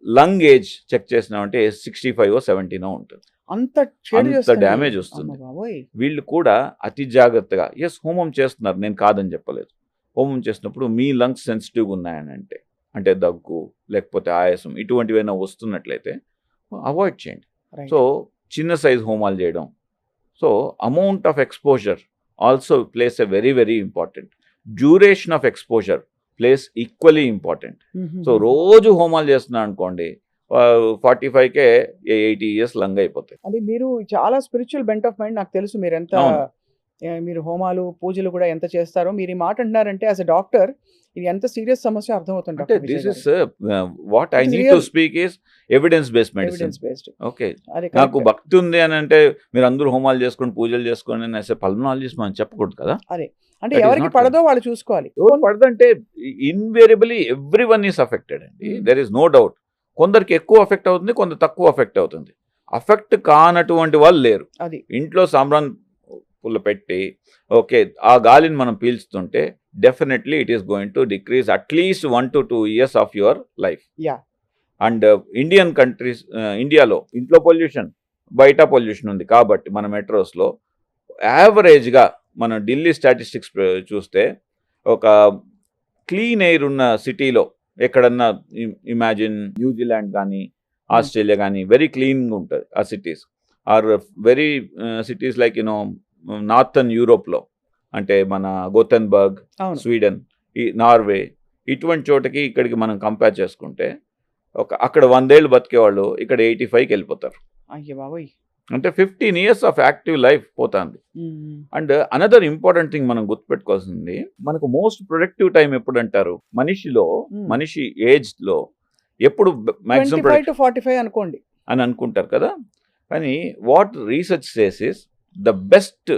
లంగ్ ఏజ్ చెక్ చేసినామంటే 65 or 70 ఉంటుంది. అంత డ్యామేజ్ వస్తుంది. వీళ్ళు కూడా అతి జాగ్రత్తగా హోమం చేస్తున్నారు, నేను కాదని చెప్పలేదు. హోమం చేసినప్పుడు మీ లంగ్స్ సెన్సిటివ్గా ఉన్నాయని అంటే దగ్గు లేకపోతే ఆయాసం ఇటువంటివైనా వస్తున్నట్లయితే అవాయిడ్ చేయండి. సో చిన్న సైజ్ హోమాలు చేయడం. So amount of exposure also place a very very important. Duration of exposure place equally important. So రోజు హోమాలు చేస్తున్నారు అనుకోండి, 45కే 80 years లంగ్ అయిపోతాయి. అది మీరు చాలా స్పిరిచువల్ బెంట్ ఆఫ్ మైండ్. నాకు తెలుసు మీరు ఎంత మీరు హోమాలు పూజలు కూడా ఎంత చేస్తారో. మీరు ఈ మాట అంటున్నారంటే యాజ్ ఎ డాక్టర్ ఇది ఎంత సీరియస్ సమస్య అర్థమవుతుంది. అంటే this is what I need to speak is evidence based medicine. Okay, నాకు భక్తి ఉంది అని అంటే మీరు అందరూ హోమాలు చేసుకోండి, పూజలు చేసుకోండి అని అసలు పల్మనాలజిస్ట్ మనం చెప్పకూడదు కదా. అదే అంటే ఎవరికి పడదో వాళ్ళు చూసుకోవాలి. పడదంటే invariably every one is affected అండి. There is no doubt. కొందరికి ఎక్కువ అఫెక్ట్ అవుతుంది, కొందరు తక్కువ అఫెక్ట్ అవుతుంది. అఫెక్ట్ కానటువంటి వాళ్ళు లేరు. అది ఇంట్లో సాంబ్రాన్ పుల్ల పెట్టి ఓకే ఆ గాలిని మనం పీల్చుతుంటే definitely it is going to decrease at least 1 to 2 years of your life. And Indian countries, ఇండియాలో ఇంట్లో పొల్యూషన్ బయట పొల్యూషన్ ఉంది కాబట్టి మన మెట్రోస్లో యావరేజ్గా మనం ఢిల్లీ స్టాటిస్టిక్స్ చూస్తే ఒక క్లీన్ ఎయిర్ ఉన్న సిటీలో ఎక్కడన్నా ఇమాజిన్ న్యూజిలాండ్ కానీ ఆస్ట్రేలియా కానీ వెరీ క్లీన్గా ఉంటుంది ఆ cities. Are very cities like northern యూరోప్లో అంటే మన గోథెన్బర్గ్, స్వీడన్, ఈ నార్వే, ఇటువంటి చోటకి ఇక్కడికి మనం కంపేర్ చేసుకుంటే అక్కడ 100 ఏళ్ళు బతికేవాళ్ళు ఇక్కడ 85కి వెళ్ళిపోతారు. అంటే 15 years ఆఫ్ యాక్టివ్ లైఫ్ పోతుంది. అండ్ అనదర్ ఇంపార్టెంట్ థింగ్ మనం గుర్తుపెట్టుకోవాల్సింది, మనకు మోస్ట్ ప్రొడక్టివ్ టైం ఎప్పుడు అంటారు మనిషి ఏజ్ లో ఎప్పుడు మాక్సిమం 25 to 45 అనుకోండి అని అనుకుంటారు కదా. కానీ what research says is the best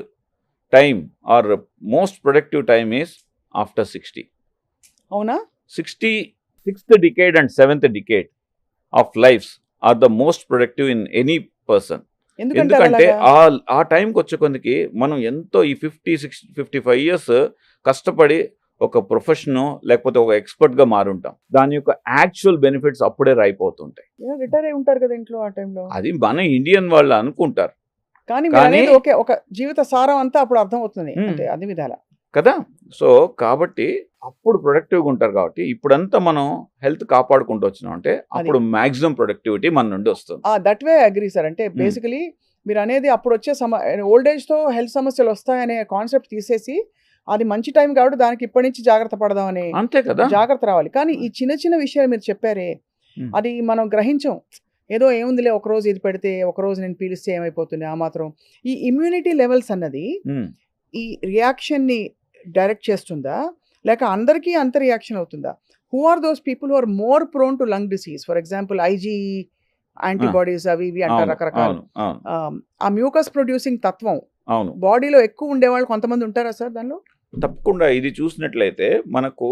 time or most productive time is after 60. అవునా? 66th decade and 7th decade of life's are the most productive in any person. ఎందుకంటే ఆ టైంకి వచ్చే కొందికి మనం ఎంతో ఈ 55 years కష్టపడి ఒక ప్రొఫెషన్ లేకపోతే ఒక ఎక్స్పర్ట్ గా మారుంటాం. దాని యొక్క యాక్చువల్ బెనిఫిట్స్ అప్పుడే రైపోతుంటాయి. రిటైర్ అయి ఉంటారు కదా ఇంట్లో ఆ టైంలో. అది మన ఇండియన్ వాళ్ళు అనుకుంటారు, కానీ ఒక జీవిత సారం అంతా అప్పుడు అర్థం అవుతుంది అన్ని విధాల కదా. సో కాబట్టి అప్పుడు ప్రొడక్టివ్గా ఉంటారు. కాబట్టి ఇప్పుడంతా మనం హెల్త్ కాపాడుకుంటూ వచ్చినాం అంటే అప్పుడు మాక్సిమం ప్రొడక్టివిటీ మన నుండి వస్తుంది. That way agree sir. అంటే బేసికలీ మీరు అనేది అప్పుడు వచ్చే ఓల్డ్ ఏజ్ తో హెల్త్ సమస్యలు వస్తాయనే కాన్సెప్ట్ తీసేసి అది మంచి టైం కాబట్టి దానికి ఇప్పటి నుంచి జాగ్రత్త పడదామని, అంతే కదా, జాగ్రత్త రావాలి. కానీ ఈ చిన్న చిన్న విషయాలు మీరు చెప్పారే అది మనం గ్రహించాం. ఏదో ఏముందిలే ఒకరోజు ఇది పెడితే ఒకరోజు నేను పీలిస్తే ఏమైపోతుంది ఆ మాత్రం. ఈ ఇమ్యూనిటీ లెవెల్స్ అన్నది ఉమ్. ఈ రియాక్షన్‌ని డైరెక్ట్ చేస్తుందా? లేక అందరికీ అంత రియాక్షన్ అవుతుందా? Who are those people who are more prone to lung disease? For example IgE antibodies అవి ఇవి అంటారు అవును రకరకాలు. అవును అవును ఆ మ్యూకస్ ప్రొడ్యూసింగ్ తత్వం అవును బాడీలో ఎక్కువ ఉండేవాళ్ళు కొంతమంది ఉంటారా సార్ దానిలో? తప్పకుండా ఇది చూసినట్లయితే మనకు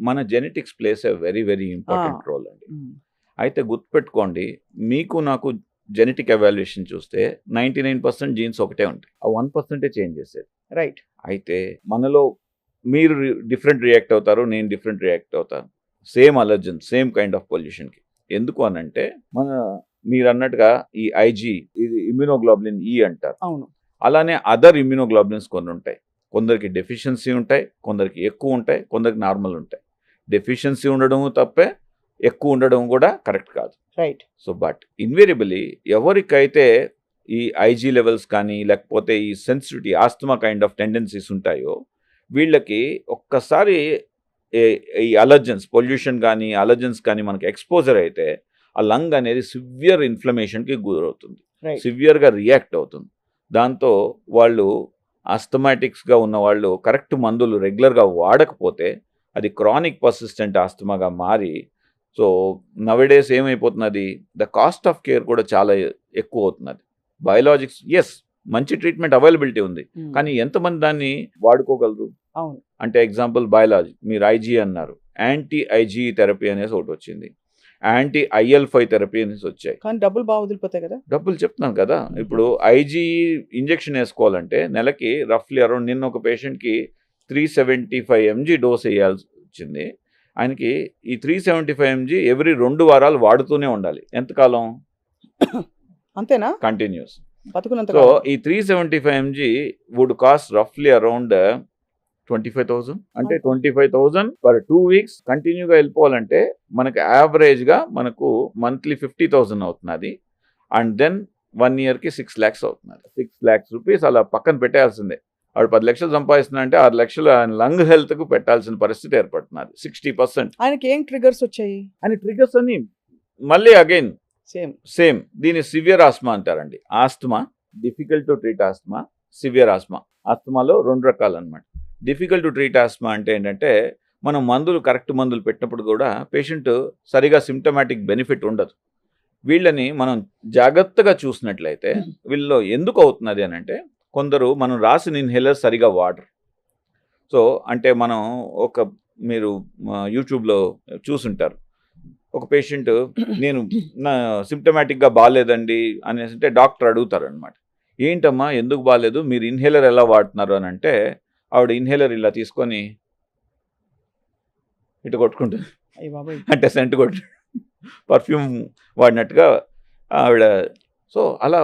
మన genetics plays a very very important role అండి. హ్మ్. అయితే గుర్తుపెట్టుకోండి, మీకు నాకు జెనెటిక్ ఎవాల్యుయేషన్ చూస్తే 99% జీన్స్ ఒకటే ఉంటాయి, ఆ 1% చేంజ్ చేసేది. రైట్. అయితే మనలో మీరు డిఫరెంట్ రియాక్ట్ అవుతారు, నేను డిఫరెంట్ రియాక్ట్ అవుతాను. Same allergen, same kind of పొల్యూషన్కి. ఎందుకు అనంటే మీరు అన్నట్టుగా ఈ ఐజీ, ఇది ఇమ్యూనోగ్లోబులిన్ ఈ అంటారు. అవును. అలానే అదర్ ఇమ్యూనోగ్లోబులిన్స్ కొన్ని ఉంటాయి. కొందరికి డెఫిషియన్సీ ఉంటాయి, కొందరికి ఎక్కువ ఉంటాయి, కొందరికి నార్మల్ ఉంటాయి. డెఫిషియన్సీ ఉండడం తప్పే, ఎక్కువ ఉండడం కూడా కరెక్ట్ కాదు. రైట్. సో బట్ ఇన్వేరియబుల్లీ ఎవరికైతే ఈ ఐజీ లెవెల్స్ కానీ లేకపోతే ఈ sensitivity asthma kind of tendencies ఉంటాయో వీళ్ళకి ఒక్కసారి ఈ అలర్జన్స్, పొల్యూషన్ కానీ అలర్జన్స్ కానీ మనకి ఎక్స్పోజర్ అయితే ఆ లంగ్ అనేది సివియర్ ఇన్ఫ్లమేషన్కి గురవుతుంది, రైట్. సివియర్గా రియాక్ట్ అవుతుంది. దాంతో వాళ్ళు ఆస్తమాటిక్స్గా ఉన్న వాళ్ళు కరెక్ట్ మందులు రెగ్యులర్గా వాడకపోతే అది క్రానిక్ పర్సిస్టెంట్ ఆస్తమాగా మారి, సో నవడేస్ ఏమైపోతున్నది, ద కాస్ట్ ఆఫ్ కేర్ కూడా చాలా ఎక్కువ అవుతున్నది. బయోలాజిక్స్ ఎస్ మంచి ట్రీట్మెంట్ అవైలబిలిటీ ఉంది, కానీ ఎంతమంది దాన్ని వాడుకోగలరు? అవును. అంటే ఎగ్జాంపుల్ బయాలజీ, మీరు ఐజీ అన్నారు, యాంటీ ఐజీ థెరపీ అనేసి ఒకటి వచ్చింది, యాంటీ IL-5 థెరపీ అనేసి వచ్చాయి. కానీ డబ్బులు బాగా వదిలిపోతాయి కదా. డబ్బులు చెప్తున్నాను కదా. ఇప్పుడు ఐజీ ఇంజెక్షన్ వేసుకోవాలంటే నెలకి రఫ్లీ అరౌండ్, నిన్న ఒక పేషెంట్కి 375 mg డోస్ వేయాల్సి వచ్చింది. ఆయనకి ఈ 375 mg ఎవ్రీ 2 వారాలు వాడుతూనే ఉండాలి. ఎంతకాలం? అంతేనా? కంటిన్యూస్. బతుకున్నంత సో కాలం. ఈ 375 mg వుడ్ కాస్ట్ రఫ్లీ అరౌండ్ 25,000. అంటే 25,000 పర్ 2 వీక్స్ కంటిన్యూగా వెళ్ళిపోవాలంటే మనకు యావరేజ్గా మనకు మంత్లీ 50,000 అవుతున్నది. అండ్ దెన్ 1 yearకి 6 lakhs అవుతున్నది. 6 lakhs రూపీస్ అలా పక్కన పెట్టాల్సిందే. వాడు 10 లక్షలు సంపాదిస్తున్నా అంటే 6 లక్షలు ఆయన లంగ్ హెల్త్కు పెట్టాల్సిన పరిస్థితి ఏర్పడుతున్నది. 60%. ఆయనకి ఏం ట్రిగర్స్ వచ్చాయి? అని ట్రిగర్స్ అని మళ్ళీ అగైన్ సేమ్ దీన్ని సివియర్ ఆస్మా అంటారండి. Asthma, difficult to treat asthma, severe asthma. ఆస్తమాలో 2 రకాలు అనమాట. డిఫికల్ట్ టు ట్రీట్ ఆస్మా అంటే ఏంటంటే మనం మందులు కరెక్ట్ మందులు పెట్టినప్పుడు కూడా పేషెంట్ సరిగా సిమ్టమాటిక్ బెనిఫిట్ ఉండదు. వీళ్ళని మనం జాగ్రత్తగా చూసినట్లయితే వీళ్ళలో ఎందుకు అవుతున్నది అని అంటే, కొందరు మనం రాసిన ఇన్హేలర్ సరిగా వాడరు. సో అంటే మనం మీరు యూట్యూబ్లో చూసుంటారు, ఒక పేషెంట్ నేను నా సిమ్టమాటిక్గా బాగాలేదండి అనేసి అంటే డాక్టర్ అడుగుతారు అనమాట, ఏంటమ్మా ఎందుకు బాగాలేదు, మీరు ఇన్హేలర్ ఎలా వాడుతున్నారు అని అంటే ఆవిడ ఇన్హేలర్ ఇలా తీసుకొని ఇటు కొట్టుకుంటుంది, అంటే సెంట్ కొట్టు పర్ఫ్యూమ్ వాడినట్టుగా ఆవిడ. సో అలా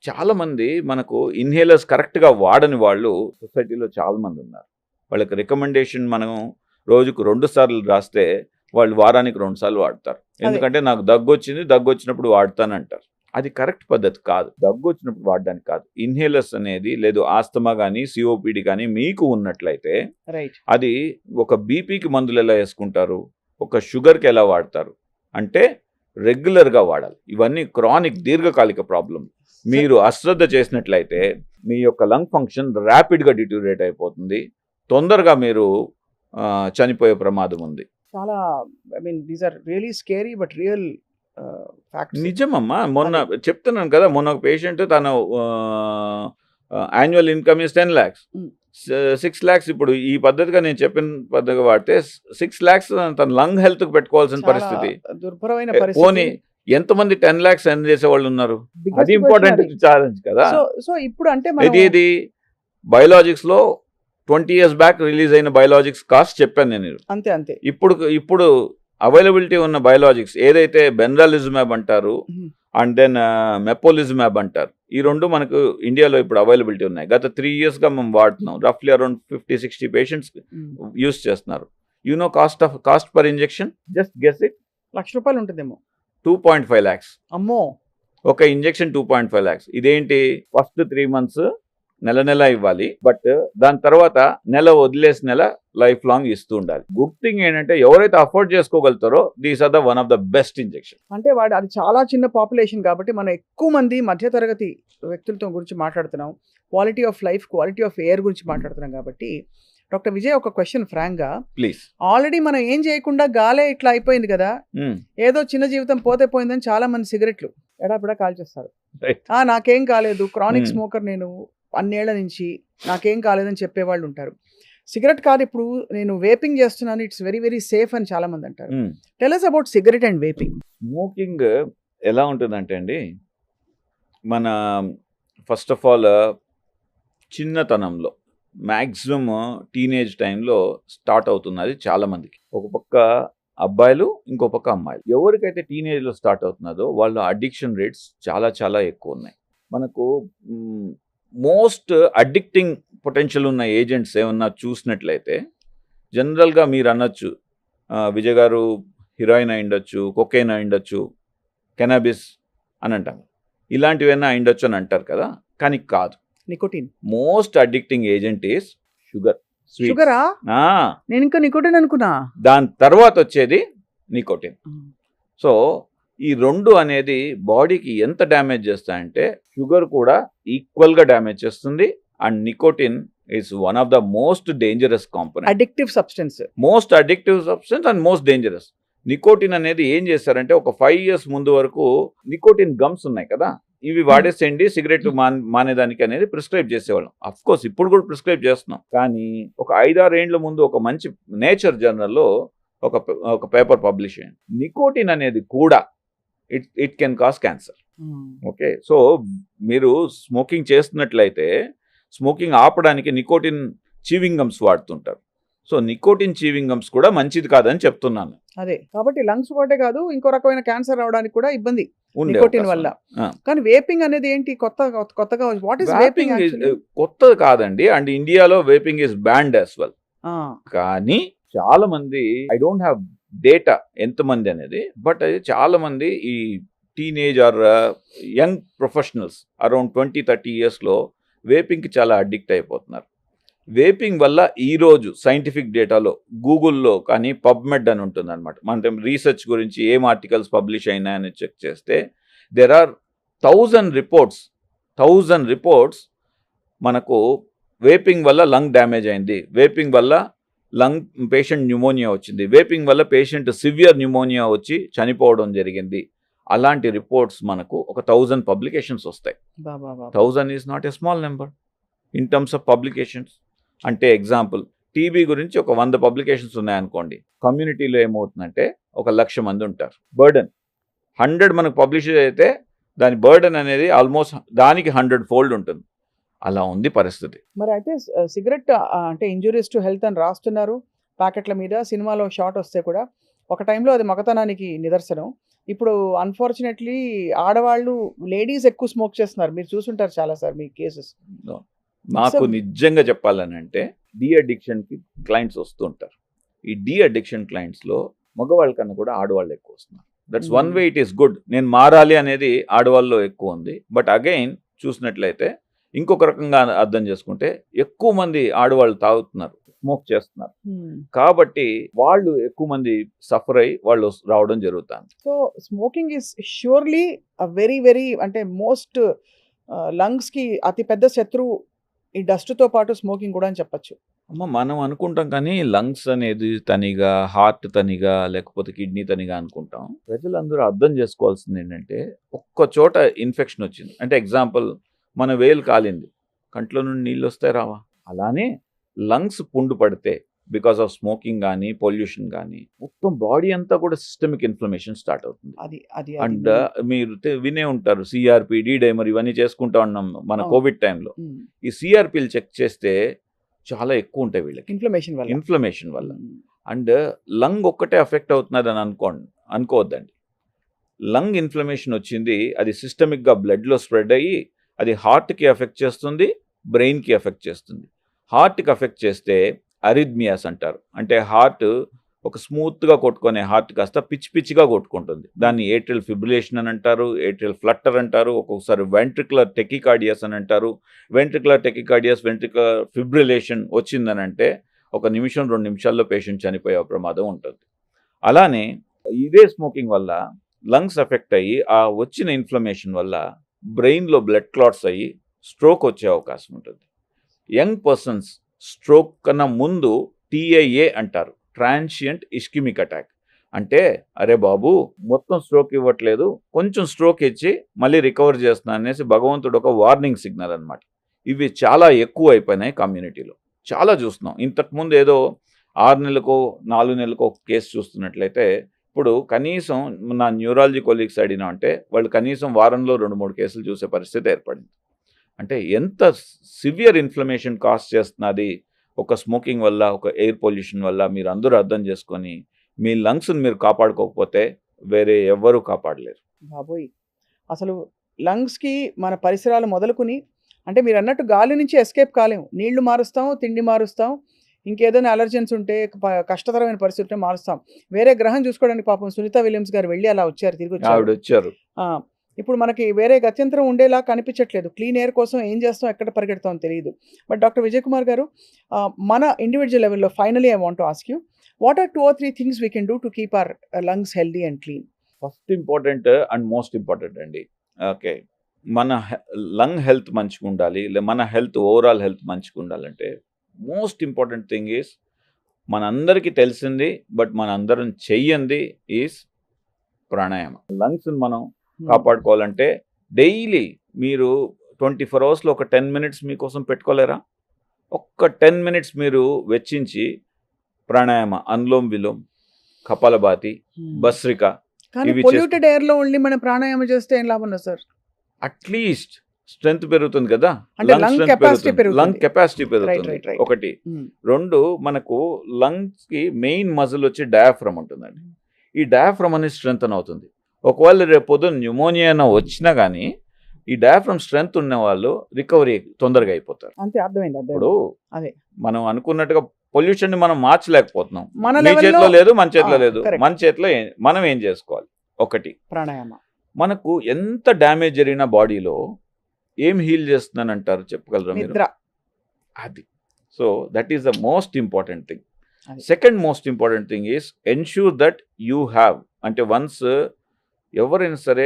చాలామంది మనకు ఇన్హేలర్స్ కరెక్ట్గా వాడని వాళ్ళు సొసైటీలో చాలామంది ఉన్నారు. వాళ్ళకి రికమెండేషన్ మనం రోజుకు 2 సార్లు రాస్తే వాళ్ళు వారానికి 2 సార్లు వాడతారు. ఎందుకంటే నాకు దగ్గు వచ్చినప్పుడు వాడతానంటారు. అది కరెక్ట్ పద్ధతి కాదు. దగ్గు వచ్చినప్పుడు వాడడానికి కాదు. ఇన్హేలర్స్ అనేది లేదు ఆస్తమా కానీ సిఓపిడి కానీ మీకు ఉన్నట్లయితే అది ఒక బీపీకి మందులు ఎలా వేసుకుంటారు, ఒక షుగర్కి ఎలా వాడతారు అంటే రెగ్యులర్గా వాడాలి. ఇవన్నీ క్రానిక్ దీర్ఘకాలిక ప్రాబ్లం. మీరు అశ్రద్ధ చేసినట్లయితే మీ యొక్క లంగ్ ఫంక్షన్ ర్యాపిడ్గా డిటోరియేట్ అయిపోతుంది, తొందరగా మీరు చనిపోయే ప్రమాదం ఉంది. చాలా these are really scary but real facts. నిజమమ్మా. మొన్న చెప్తున్నాను కదా, మొన్న ఒక పేషెంట్ తన annual income is 10 lakhs, 6 lakhs ఇప్పుడు ఈ పద్ధతిగా నేను చెప్పిన పద్ధతిగా వాడితే 6 lakhs తన లంగ్ హెల్త్కి పెట్టుకోవాల్సిన పరిస్థితి. దుర్భరమైన పోనీ ఎంతమంది 10 lakhs ఎర్న్ చేసే వాళ్ళు ఉన్నారు? అది ఇంపార్టెంట్ ఛాలెంజ్ కదా. సో ఇప్పుడు అంటే ఇది బయోలాజిక్స్ లో 20 years బ్యాక్ రిలీజ్ అయిన బయోలాజిక్స్ కాస్ట్ చెప్పాను నేను. అంతే. ఇప్పుడు అవైలబిలిటీ ఉన్న బయోలాజిక్స్ ఏదైతే బెన్రాలిజుమాబ్ అంటారు అండ్ దెన్ మెపోలిజుమాబ్ అంటారు, ఈ 2 మనకు ఇండియాలో ఇప్పుడు అవైలబిలిటీ ఉన్నాయి. గత 3 yearsగా మేము వాడుతున్నాం. రఫ్లీ అరౌండ్ 50-60 పేషెంట్స్ యూస్ చేస్తున్నారు. You know cost per injection, just guess it, ₹1,00,000 ఉంటుందేమో. 2.5 lakhs. అమ్మో. ఒక ఇంజెక్షన్ 2.5 lakhs. ఇదేంటి, ఫస్ట్ 3 months నెల ఇవ్వాలి, బట్ దాని తర్వాత నెల వదిలేసి నెల లైఫ్ లాంగ్ ఇస్తూ ఉండాలి. గుడ్ థింగ్ ఏంటంటే ఎవరైతే అఫోర్డ్ చేసుకోగలుగుతారో these are the one of the best injection. అంటే వాడు అది చాలా చిన్న పాపులేషన్ కాబట్టి మనం ఎక్కువ మంది మధ్యతరగతి వ్యక్తులతో గురించి మాట్లాడుతున్నాం, quality of life, quality of air గురించి మాట్లాడుతున్నాం కాబట్టి డాక్టర్ విజయ్ ఒక క్వశ్చన్ ఫ్రాంక్గా, ప్లీజ్. ఆల్రెడీ మనం ఏం చేయకుండా గాలే ఇట్లా అయిపోయింది కదా, ఏదో చిన్న జీవితం పోతే పోయిందని చాలా మంది సిగరెట్లు ఎడాపిడా కాల్చేస్తారు. నాకేం కాలేదు, క్రానిక్ స్మోకర్ నేను అన్నేళ్ల నుంచి, నాకేం కాలేదని చెప్పేవాళ్ళు ఉంటారు. సిగరెట్ కాదు, ఇప్పుడు నేను వేపింగ్ చేస్తున్నాను, ఇట్స్ వెరీ వెరీ సేఫ్ అని చాలా మంది అంటారు. Tell us about cigarette and vaping. Smoking ఎలా ఉంటుందంటే అండి, మన ఫస్ట్ ఆఫ్ ఆల్ చిన్నతనంలో మ్యాక్సిమం టీనేజ్ టైంలో స్టార్ట్ అవుతున్నది చాలా మందికి. ఒక పక్క అబ్బాయిలు, ఇంకో పక్క అమ్మాయిలు. ఎవరికైతే టీనేజ్లో స్టార్ట్ అవుతున్నదో వాళ్ళ అడిక్షన్ రేట్స్ చాలా చాలా ఎక్కువ ఉన్నాయి. మనకు మోస్ట్ అడిక్టింగ్ పొటెన్షియల్ ఉన్న ఏజెంట్స్ ఏమన్నా చూసినట్లయితే జనరల్గా మీరు అనొచ్చు, విజయ్ గారు హీరోయిన్ అయి ఉండొచ్చు, కొకైన్ అయి ఉండొచ్చు, కెనాబిస్ అని అంటాం, ఇలాంటివైనా అయి ఉండొచ్చు అని అంటారు కదా, కానీ కాదు. Nicotine most addicting agent is sugar. షుగరా? నేను ఇంకా నికోటిన్ అనుకున్నా. దాని తర్వాత వచ్చేది నికోటిన్. సో ఈ రెండు అనేది బాడీకి ఎంత డ్యామేజ్ చేస్తాయంటే షుగర్ కూడా ఈక్వల్గా డ్యామేజ్ చేస్తుంది, and nicotine is one of the most dangerous component. Addictive substance, most addictive substance and most dangerous. Nicotine అనేది ఏం చేస్తారంటే ఒక 5 years ముందు వరకు నికోటిన్ గమ్స్ ఉన్నాయి కదా, ఇవి వాడేసేయండి సిగరెట్ మానేదానికి అనేది ప్రిస్క్రైబ్ చేసేవాళ్ళం. అఫ్ కోర్స్ ఇప్పుడు కూడా ప్రిస్క్రైబ్ చేస్తున్నాం, కానీ ఒక 5-6 ఏళ్ల ముందు ఒక మంచి నేచర్ జర్నల్లో ఒక పేపర్ పబ్లిష్ అయింది. నికోటిన్ అనేది కూడా it can cause cancer. Okay, so మీరు స్మోకింగ్ చేస్తున్నట్లయితే స్మోకింగ్ ఆపడానికి నికోటిన్ చీవింగ్ గమ్స్ వాడుతుంటారు. సో నికోటిన్ చీవింగ్ గమ్స్ కూడా మంచిది కాదని చెప్తున్నాను. అదే కాబట్టి లంగ్స్ ఒకటే కాదు, ఇంకో రకమైన క్యాన్సర్ రావడానికి కూడా ఇబ్బంది నికోటిన్ వల్ల. కానీ వేపింగ్ అనేది ఏంటి కొత్తగా? What is vaping? కొత్తది కాదండి, అండ్ ఇండియాలో vaping is banned as well. కానీ చాలా మంది, ఐ డోంట్ హ్యావ్ డేటా ఎంతమంది అనేది, బట్ అది చాలా మంది ఈ teenage or young professionals around 20-30 yearsలో వేపింగ్కి చాలా అడిక్ట్ అయిపోతున్నారు. వేపింగ్ వల్ల ఈరోజు సైంటిఫిక్ డేటాలో గూగుల్లో కానీ పబ్మెడ్ అని ఉంటుంది అనమాట, మన రీసెర్చ్ గురించి ఏం ఆర్టికల్స్ పబ్లిష్ అయినాయని చెక్ చేస్తే దెర్ ఆర్ 1000 రిపోర్ట్స్ మనకు వేపింగ్ వల్ల లంగ్ డ్యామేజ్ అయింది, వేపింగ్ వల్ల లంగ్ పేషెంట్ న్యూమోనియా వచ్చింది, వేపింగ్ వల్ల పేషెంట్ సివియర్ న్యూమోనియా వచ్చి చనిపోవడం జరిగింది. అలాంటి రిపోర్ట్స్ మనకు ఒక 1000 పబ్లికేషన్స్ వస్తాయి. 1000 is not a small number in terms of publications. అంటే ఎగ్జాంపుల్, టీబీ గురించి ఒక 100 పబ్లికేషన్స్ ఉన్నాయనుకోండి, కమ్యూనిటీలో ఏమవుతుందంటే 1,00,000 మంది ఉంటారు. బర్డన్ 100 మనకు పబ్లిష్ అయితే దాని బర్డన్ అనేది ఆల్మోస్ట్ దానికి 100-fold ఉంటుంది. అలా ఉంది పరిస్థితి. మరి అయితే సిగరెట్ అంటే ఇంజూరీస్ టు హెల్త్ అని రాస్తున్నారు ప్యాకెట్ల మీద, సినిమాలో షాట్ వస్తే కూడా ఒక టైంలో అది మగతనానికి నిదర్శనం. ఇప్పుడు అన్ఫార్చునేట్లీ ఆడవాళ్ళు, లేడీస్ ఎక్కువ స్మోక్ చేస్తున్నారు. మీరు చూసుంటారు చాలా సార్ మీ కేసెస్. నాకు నిజంగా చెప్పాలని అంటే డీ అడిక్షన్కి క్లయింట్స్ వస్తుంటారు. ఈ డీ అడిక్షన్ క్లయింట్స్లో మగవాళ్ళ కన్నా కూడా ఆడవాళ్ళు ఎక్కువ వస్తున్నారు. That's one way it is good. నేను మారాలి అనేది ఆడవాళ్ళలో ఎక్కువ ఉంది. బట్ అగైన్ చూసినట్లయితే ఇంకొక రకంగా అర్థం చేసుకుంటే ఎక్కువ మంది ఆడవాళ్ళు తాగుతున్నారు, స్మోక్ చేస్తున్నారు, కాబట్టి వాళ్ళు ఎక్కువ మంది సఫర్ అయ్యి వాళ్ళు రావడం జరుగుతుంది. So smoking is surely very very అంటే మోస్ట్ లంగ్స్కి అతి పెద్ద శత్రువు ఈ డస్ట్తో పాటు స్మోకింగ్ కూడా అని చెప్పచ్చు. మనం అనుకుంటాం కానీ లంగ్స్ అనేది తనిగా, హార్ట్ తనిగా, లేకపోతే కిడ్నీ తనిగా అనుకుంటాం. ప్రజలందరూ అర్థం చేసుకోవాల్సింది ఏంటంటే ఒక్క చోట ఇన్ఫెక్షన్ వచ్చింది అంటే, ఎగ్జాంపుల్ మన వేలు కాలింది, కంట్లో నుండి నీళ్ళు వస్తాయి రావా? అలానే లంగ్స్ పుండు పడితే బికాస్ ఆఫ్ స్మోకింగ్ కానీ పొల్యూషన్ కానీ మొత్తం బాడీ అంతా కూడా సిస్టమిక్ ఇన్ఫ్లమేషన్ స్టార్ట్ అవుతుంది. అండ్ మీరు వినే ఉంటారు సిఆర్పి, డైమర్ ఇవన్నీ చేసుకుంటా ఉన్నాం మన కోవిడ్ టైంలో. ఈ సిఆర్పిలు చెక్ చేస్తే చాలా ఎక్కువ ఉంటాయి వీళ్ళకి ఇన్ఫ్లమేషన్ వల్ల. అండ్ లంగ్ ఒక్కటే అఫెక్ట్ అవుతున్నది అని అనుకోవద్దండి. లంగ్ ఇన్ఫ్లమేషన్ వచ్చింది, అది సిస్టమిక్గా బ్లడ్లో స్ప్రెడ్ అయ్యి అది హార్ట్కి ఎఫెక్ట్ చేస్తుంది, బ్రెయిన్కి ఎఫెక్ట్ చేస్తుంది. హార్ట్కి ఎఫెక్ట్ చేస్తే అరిథ్మియాస్ అంటారు, అంటే హార్ట్ ఒక స్మూత్గా కొట్టుకునే హార్ట్ కాస్త పిచ్చి పిచ్చిగా కొట్టుకుంటుంది. దాన్ని ఏట్రియల్ ఫిబ్రిలేషన్ అని అంటారు, ఏట్రియల్ ఫ్లట్టర్ అంటారు, ఒక్కొక్కసారి వెంట్రికులర్ టెకికార్డియస్ అని అంటారు. వెంట్రికులర్ టెకికార్డియస్, వెంట్రికులర్ ఫిబ్రిలేషన్ వచ్చిందని అంటే 1 నిమిషం 2 నిమిషాల్లో పేషెంట్ చనిపోయే ప్రమాదం ఉంటుంది. అలానే ఇదే స్మోకింగ్ వల్ల లంగ్స్ ఎఫెక్ట్ అయ్యి ఆ వచ్చిన ఇన్ఫ్లమేషన్ వల్ల బ్రెయిన్లో బ్లడ్ క్లాట్స్ అయ్యి స్ట్రోక్ వచ్చే అవకాశం ఉంటుంది. యంగ్ పర్సన్స్ స్ట్రోక్ కన్నా ముందు TIA అంటారు, ట్రాన్షియంట్ ఇస్కిమిక్ అటాక్. అంటే అరే బాబు మొత్తం స్ట్రోక్ ఇవ్వట్లేదు, కొంచెం స్ట్రోక్ ఇచ్చి మళ్ళీ రికవర్ చేస్తున్నా అనేసి భగవంతుడు ఒక వార్నింగ్ సిగ్నల్ అనమాట. ఇవి చాలా ఎక్కువ అయిపోయినాయి కమ్యూనిటీలో, చాలా చూస్తున్నాం. ఇంతకుముందు ఏదో 6 నెలలకో 4 నెలలకో కేసు చూస్తున్నట్లయితే ఇప్పుడు కనీసం నా న్యూరాలజీ కొలీగ్స్ అడిగినా అంటే వాళ్ళు కనీసం వారంలో 2-3 కేసులు చూసే పరిస్థితి ఏర్పడింది. అంటే ఎంత సివియర్ ఇన్ఫ్లమేషన్ కాజ్ చేస్తున్నది ఒక స్మోకింగ్ వల్ల, ఒక ఎయిర్ పొల్యూషన్ వల్ల మీరు అందరూ అర్థం చేసుకొని మీ లంగ్స్ని మీరు కాపాడుకోకపోతే వేరే ఎవ్వరూ కాపాడలేరు. బాబోయ్! అసలు లంగ్స్‌కి మన పరిసరాలు మొదలుకొని అంటే మీరన్నట్టు గాలి నుంచి ఎస్కేప్ కాలేము. నీళ్లు మారుస్తాం, తిండి మారుస్తాం, ఇంకేదైనా అలర్జెన్స్ ఉంటే కష్టతరమైన పరిస్థితి ఉంటే మారుస్తాం. వేరే గ్రహం చూసుకోవడానికి పాపం సునీత విలియమ్స్ గారు వెళ్ళి అలా వచ్చారు, తిరిగి వచ్చారు. ఆవిడ వచ్చారు. ఇప్పుడు మనకి వేరే గత్యంతరం ఉండేలా కనిపించట్లేదు. క్లీన్ ఎయిర్ కోసం ఏం చేస్తాం, ఎక్కడ పరిగెడతాం తెలియదు. బట్ డాక్టర్ విజయ్ కుమార్ గారు, మన ఇండివిజువల్ లెవెల్లో finally I want to ask you, what are 2 or 3 things we can do to keep our lungs healthy and clean? First important and most important అండి, ఓకే, మన లంగ్ హెల్త్ మంచిగా ఉండాలి, మన health overall health మంచిగా ఉండాలంటే most important thing is మనందరికీ తెలిసింది but మనందరం చెయ్యంది ఈజ్ ప్రాణాయామం. లంగ్స్ని మనం కాపాడుకోవాలంటే డైలీ మీరు 24 అవర్స్లో ఒక 10 మినిట్స్ మీకోసం పెట్టుకోలేరా? ఒక్క 10 మినిట్స్ మీరు వెచ్చించి ప్రాణాయామ, అనులోమ్ విలోమ్, కపాలభాతి, భస్రిక, కానీ పొల్యూటెడ్ ఎయిర్లో ఓన్లీ మనం ప్రాణాయామం చేస్తే ఏం లాభం లేదు సార్? అట్లీస్ట్ స్ట్రెంత్ పెరుగుతుంది కదా, అంటే లంగ్ కెపాసిటీ పెరుగుతుంది. లంగ్ కెపాసిటీ పెరుగుతుంది, Right, right. ఒకటి. 2, మనకు లంగ్స్ కి మెయిన్ మజిల్ వచ్చి డయాఫ్రమ్ ఉంటుందండి. ఈ డయాఫ్రమ్ అనేది స్ట్రెంగ్తన్ అవుతుంది. ఒకవేళ రేపు పొద్దున్న న్యూమోనియా వచ్చినా కానీ ఈ డయాఫ్రమ్ స్ట్రెంగ్త్ ఉన్న వాళ్ళు రికవరీ తొందరగా అయిపోతారు. అంతే, అర్థమైంది. ఇప్పుడు అదే మనం అనుకున్నట్టుగా పొల్యూషన్ ని మనం మార్చలేకపోతున్నాం. మన మీ level చేతిలో లో- లేదు, మన చేతిలో లేదు. correct. మన చేతిలో మనం ఏం చేసుకోవాలి? ఒకటి, ప్రాణాయామ. మనకు ఎంత డ్యామేజ్ జరిగిన బాడీలో ఏం హీల్ చేస్తుందని అంటారు, చెప్పగలరా మీరు? నిద్ర. అది. So that is the most important thing. అది. Second most important thing is ensure that you have, అంటే వన్స్ ఎవరైనా సరే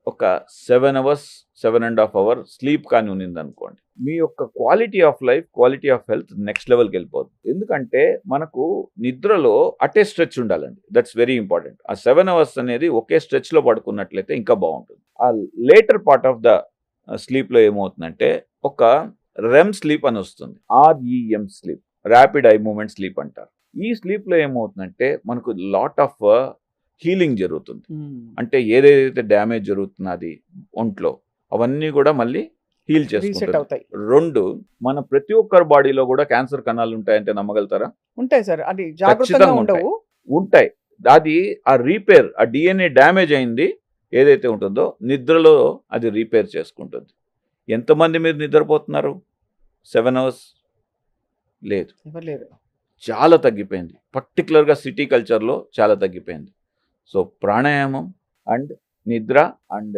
ఒక 7 hours 7.5 hours స్లీప్ కానీ ఉన్నింది అనుకోండి, మీ యొక్క quality of life, quality of health next లెవెల్కి వెళ్ళిపోతుంది. ఎందుకంటే మనకు నిద్రలో అటే స్ట్రెచ్ ఉండాలండి, దట్స్ వెరీ ఇంపార్టెంట్. ఆ 7 hours అనేది ఒకే స్ట్రెచ్లో పడుకున్నట్లయితే ఇంకా బాగుంటుంది. ఆ లేటర్ పార్ట్ ఆఫ్ ద స్లీప్లో ఏమవుతుందంటే ఒక రెమ్ స్లీప్ అని వస్తుంది, REM sleep, rapid eye movement sleep అంటారు. ఈ స్లీప్లో ఏమవుతుందంటే మనకు లాట్ ఆఫ్ హీలింగ్ జరుగుతుంది. అంటే ఏదైతే డ్యామేజ్ జరుగుతున్నది ఒంట్లో అవన్నీ కూడా మళ్ళీ హీల్ రీసెట్ చేసుకుంటుంది. అవుతాయి. 2, మన ప్రతి ఒక్కరి బాడీలో కూడా క్యాన్సర్ కణాలు ఉంటాయంటే నమ్మగలుగుతారా? ఉంటాయి సార్, అది జాగ్రత్తగా ఖచ్చితంగా ఉండవు. ఉంటాయి. అది ఆ రీపేర్, ఆ DNA డ్యామేజ్ అయింది ఏదైతే ఉంటుందో నిద్రలో అది రీపేర్ చేసుకుంటుంది. ఎంతమంది మీరు నిద్రపోతున్నారు 7 hours? లేదు, ఎవరు లేరు. చాలా తగ్గిపోయింది. పర్టికులర్గా సిటీ కల్చర్లో చాలా తగ్గిపోయింది. సో ప్రాణాయామం అండ్ నిద్ర అండ్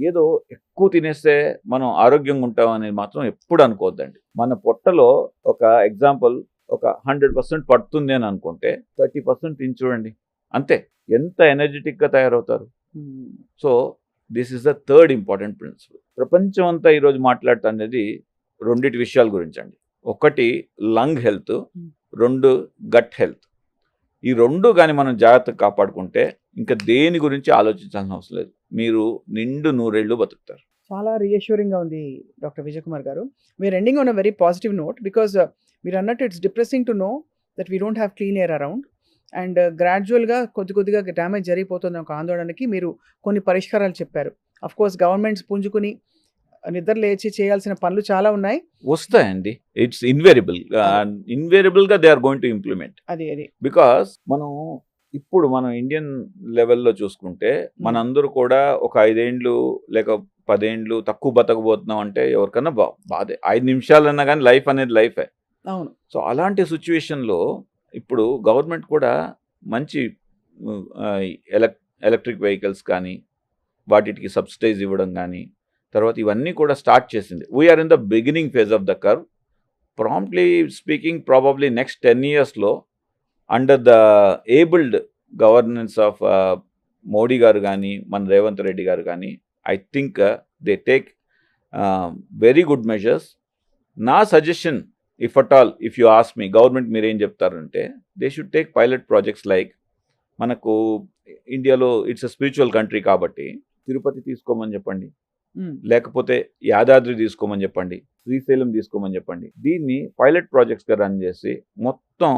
ఏదో ఎక్కువ తినేస్తే మనం ఆరోగ్యంగా ఉంటాం అనేది మాత్రం ఎప్పుడు అనుకోవద్దండి. మన పొట్టలో ఒక ఎగ్జాంపుల్ ఒక 100% పడుతుంది అని అనుకుంటే 30% తిని చూడండి, అంతే, ఎంత ఎనర్జెటిక్గా తయారవుతారు. So this is the third important principle. ప్రపంచం అంతా ఈరోజు మాట్లాడుతున్నది 2 విషయాల గురించి అండి. ఒకటి లంగ్ హెల్త్, 2 గట్ హెల్త్. ఈ 2 కానీ మనం జాగ్రత్తగా కాపాడుకుంటే ఇంకా దేని గురించి ఆలోచించాల్సిన అవసరం లేదు, మీరు నిండు 100 ఏళ్ళు బతుకుతారు. చాలా రీఅష్యూరింగ్గా ఉంది doctor Vijay Kumar garu. We're ending on a very positive note, because మీరు అన్నట్టు it's depressing to know that we don't have clean air around, and గ్రాడ్యువల్గా కొద్దిగా డ్యామేజ్ జరిగిపోతుంది ఒక ఆందోళనకి. మీరు కొన్ని పరిష్కారాలు చెప్పారు. అఫ్ కోర్స్ గవర్నమెంట్స్ పుంజుకుని నిద్ర లేచి చేయాల్సిన పనులు చాలా ఉన్నాయి. వస్తాయండి, ఇట్స్ ఇన్వేరియబుల్గా they are going to implement. అది బికాస్ ఇప్పుడు మనం ఇండియన్ లెవెల్లో చూసుకుంటే మనందరూ కూడా ఒక 5 ఏళ్ళు లేక 10 ఏళ్ళు తక్కువ బతకబోతున్నాం అంటే ఎవరికన్నా బాధే. 5 నిమిషాలన్నా కానీ లైఫ్ అనేది లైఫే. అవును. సో అలాంటి సిచ్యువేషన్లో ఇప్పుడు గవర్నమెంట్ కూడా మంచి ఎలక్ట్రిక్ వెహికల్స్ కానీ వాటికి సబ్సిడైజ్ ఇవ్వడం కానీ తర్వాత ఇవన్నీ కూడా స్టార్ట్ చేసింది. We're in the beginning phase of the curve. Promptly speaking probably next 10 yearsలో under the abled governance of Modi గారు కానీ మన రేవంత్ రెడ్డి గారు కానీ I think they take very good measures. నా suggestion if at all if you ask me government మీరు ఏం చెప్తారంటే they should take pilot projects like మనకు ఇండియాలో ఇట్స్ అ స్పిరిచువల్ కంట్రీ కాబట్టి తిరుపతి తీసుకోమని చెప్పండి, లేకపోతే యాదాద్రి తీసుకోమని చెప్పండి, శ్రీశైలం తీసుకోమని చెప్పండి. దీన్ని పైలట్ ప్రాజెక్ట్స్గా రన్ చేసి మొత్తం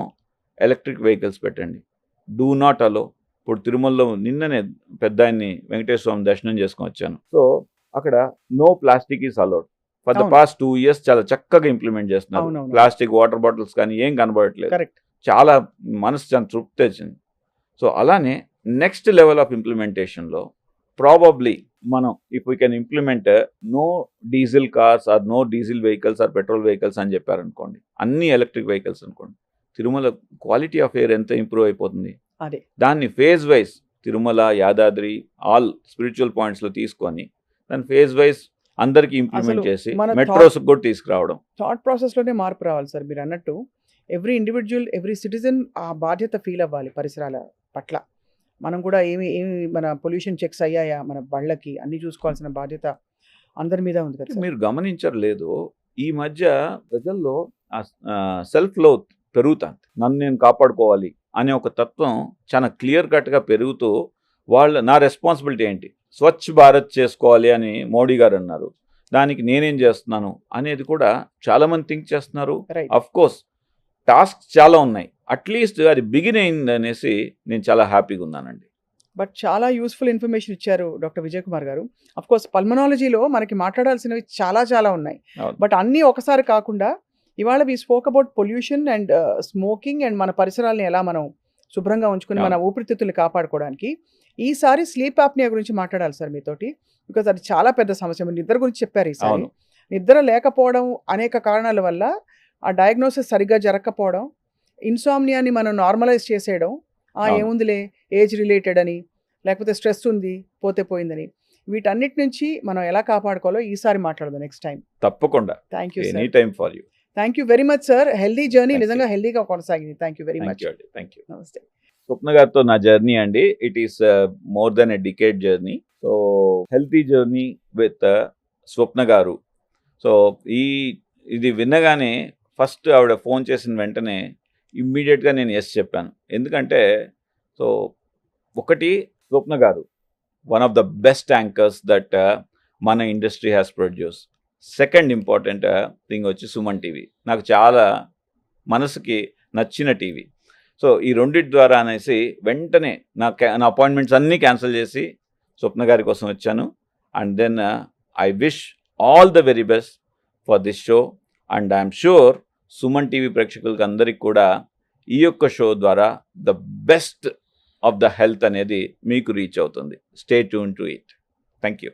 ఎలక్ట్రిక్ వెహికల్స్ పెట్టండి. Do not allow. ఇప్పుడు తిరుమలలో నిన్ననే పెద్ద ఆయన్ని వెంకటేశ్వర స్వామి దర్శనం చేసుకొని వచ్చాను. సో అక్కడ no plastic is allowed. For the past 2 years చాలా చక్కగా ఇంప్లిమెంట్ చేస్తున్నారు. ప్లాస్టిక్ వాటర్ బాటిల్స్ కానీ ఏం కనబడట్లేదు. చాలా మనసు చాలా తృప్తి వచ్చింది. సో అలానే నెక్స్ట్ లెవెల్ ఆఫ్ ఇంప్లిమెంటేషన్లో ప్రాబబ్లీ మనం if we can implement no diesel cars or no diesel vehicles or petrol vehicles అని చెప్పారనుకోండి, అన్ని ఎలక్ట్రిక్ వెహికల్స్ అనుకోండి, తిరుమల క్వాలిటీ ఆఫ్ ఎయిర్ ఎంత ఇంప్రూవ్ అయిపోతుంది. అదే దాన్ని phase wise Tirumala Yadadri all spiritual పాయింట్స్లో తీసుకొని దాన్ని ఫేజ్ వైజ్ అందరికీ ఇంప్లిమెంట్ చేసి మెట్రోస్ కూడా తీసుకురావడం. థాట్ ప్రాసెస్లోనే మార్పు రావాలి సార్. మీరు అన్నట్టు ఎవ్రీ ఇండివిజువల్ ఎవ్రీ సిటిజన్ ఆ బాధ్యత ఫీల్ అవ్వాలి పరిసరాల పట్ల. మనం కూడా ఏమి మన పొల్యూషన్ చెక్స్ అయ్యాయా మన బళ్ళకి అన్నీ చూసుకోవాల్సిన బాధ్యత అందరి మీద ఉంది కదా. మీరు గమనించరు లేదు, ఈ మధ్య ప్రజల్లో సెల్ఫ్ లో పెరుగుతుంది. నన్ను నేను కాపాడుకోవాలి అనే ఒక తత్వం చాలా క్లియర్ కట్గా పెరుగుతూ నా రెస్పాన్సిబిలిటీ ఏంటి, స్వచ్ఛ భారత్ చేసుకోవాలి అని మోడీ గారు అన్నారు. దానికి నేనేం చేస్తున్నాను అనేది కూడా చాలామంది థింక్ చేస్తున్నారు. అఫ్ కోర్స్ టాస్క్ చాలా ఉన్నాయి, అట్లీస్ట్ అది బిగిన్ అయింది అనేసి నేను చాలా హ్యాపీగా ఉన్నానండి. బట్ చాలా యూస్ఫుల్ ఇన్ఫర్మేషన్ ఇచ్చారు డాక్టర్ విజయ్ కుమార్ గారు. అఫ్ కోర్స్ పల్మనాలజీలో మనకి మాట్లాడాల్సినవి చాలా ఉన్నాయి. బట్ అన్నీ ఒకసారి కాకుండా ఇవాళ we spoke about pollution and smoking and మన పరిసరాలని ఎలా మనం శుభ్రంగా ఉంచుకుని మన ఊపిరితిత్తుల్ని కాపాడుకోవడానికి. ఈసారి స్లీప్ యాప్నియా గురించి మాట్లాడాలి సార్ మీతోటి. బికాజ్ అది చాలా పెద్ద సమస్య. మీరు నిద్ర గురించి చెప్పారు. ఈసారి నిద్ర లేకపోవడం అనేక కారణాల వల్ల ఆ డయాగ్నోసిస్ సరిగ్గా జరగకపోవడం, ఇన్సామ్నియాని మనం నార్మలైజ్ చేసేయడం, ఏముందిలే ఏజ్ రిలేటెడ్ అని, లేకపోతే స్ట్రెస్ ఉంది పోతే పోయిందని, వీటన్నిటి నుంచి మనం ఎలా కాపాడుకోవాలో ఈసారి మాట్లాడదాం నెక్స్ట్ టైం. తప్పకుండా. Thank you any time for you. Thank you very much sir. Healthy journey నిజంగా హెల్దీగా కొనసాగింది. Thank you very much. Thank you. నమస్తే. స్వప్న గారితో నా జర్నీ అండి, it is more than a decade journey. So healthy journey with Swapna గారు. So ఇది విన్నగానే first ఆవిడ ఫోన్ చేసిన వెంటనే ఇమ్మీడియట్గా నేను ఎస్ చెప్పాను. ఎందుకంటే సో ఒకటి స్వప్న గారు one of the best anchors that మన industry has produce. Second important thing వచ్చి సుమన్ టీవీ నాకు చాలా మనసుకి నచ్చిన టీవీ. సో ఈ రెండింటి ద్వారా అనేసి వెంటనే నా అపాయింట్మెంట్స్ అన్నీ క్యాన్సిల్ చేసి స్వప్న గారి కోసం వచ్చాను. And then I wish all the very best for this show. And I'm sure Suman TV ప్రేక్షకులకి అందరికి కూడా ఈ యొక్క షో ద్వారా the best of the health అనేది మీకు రీచ్ అవుతుంది. Stay tune to it. Thank you.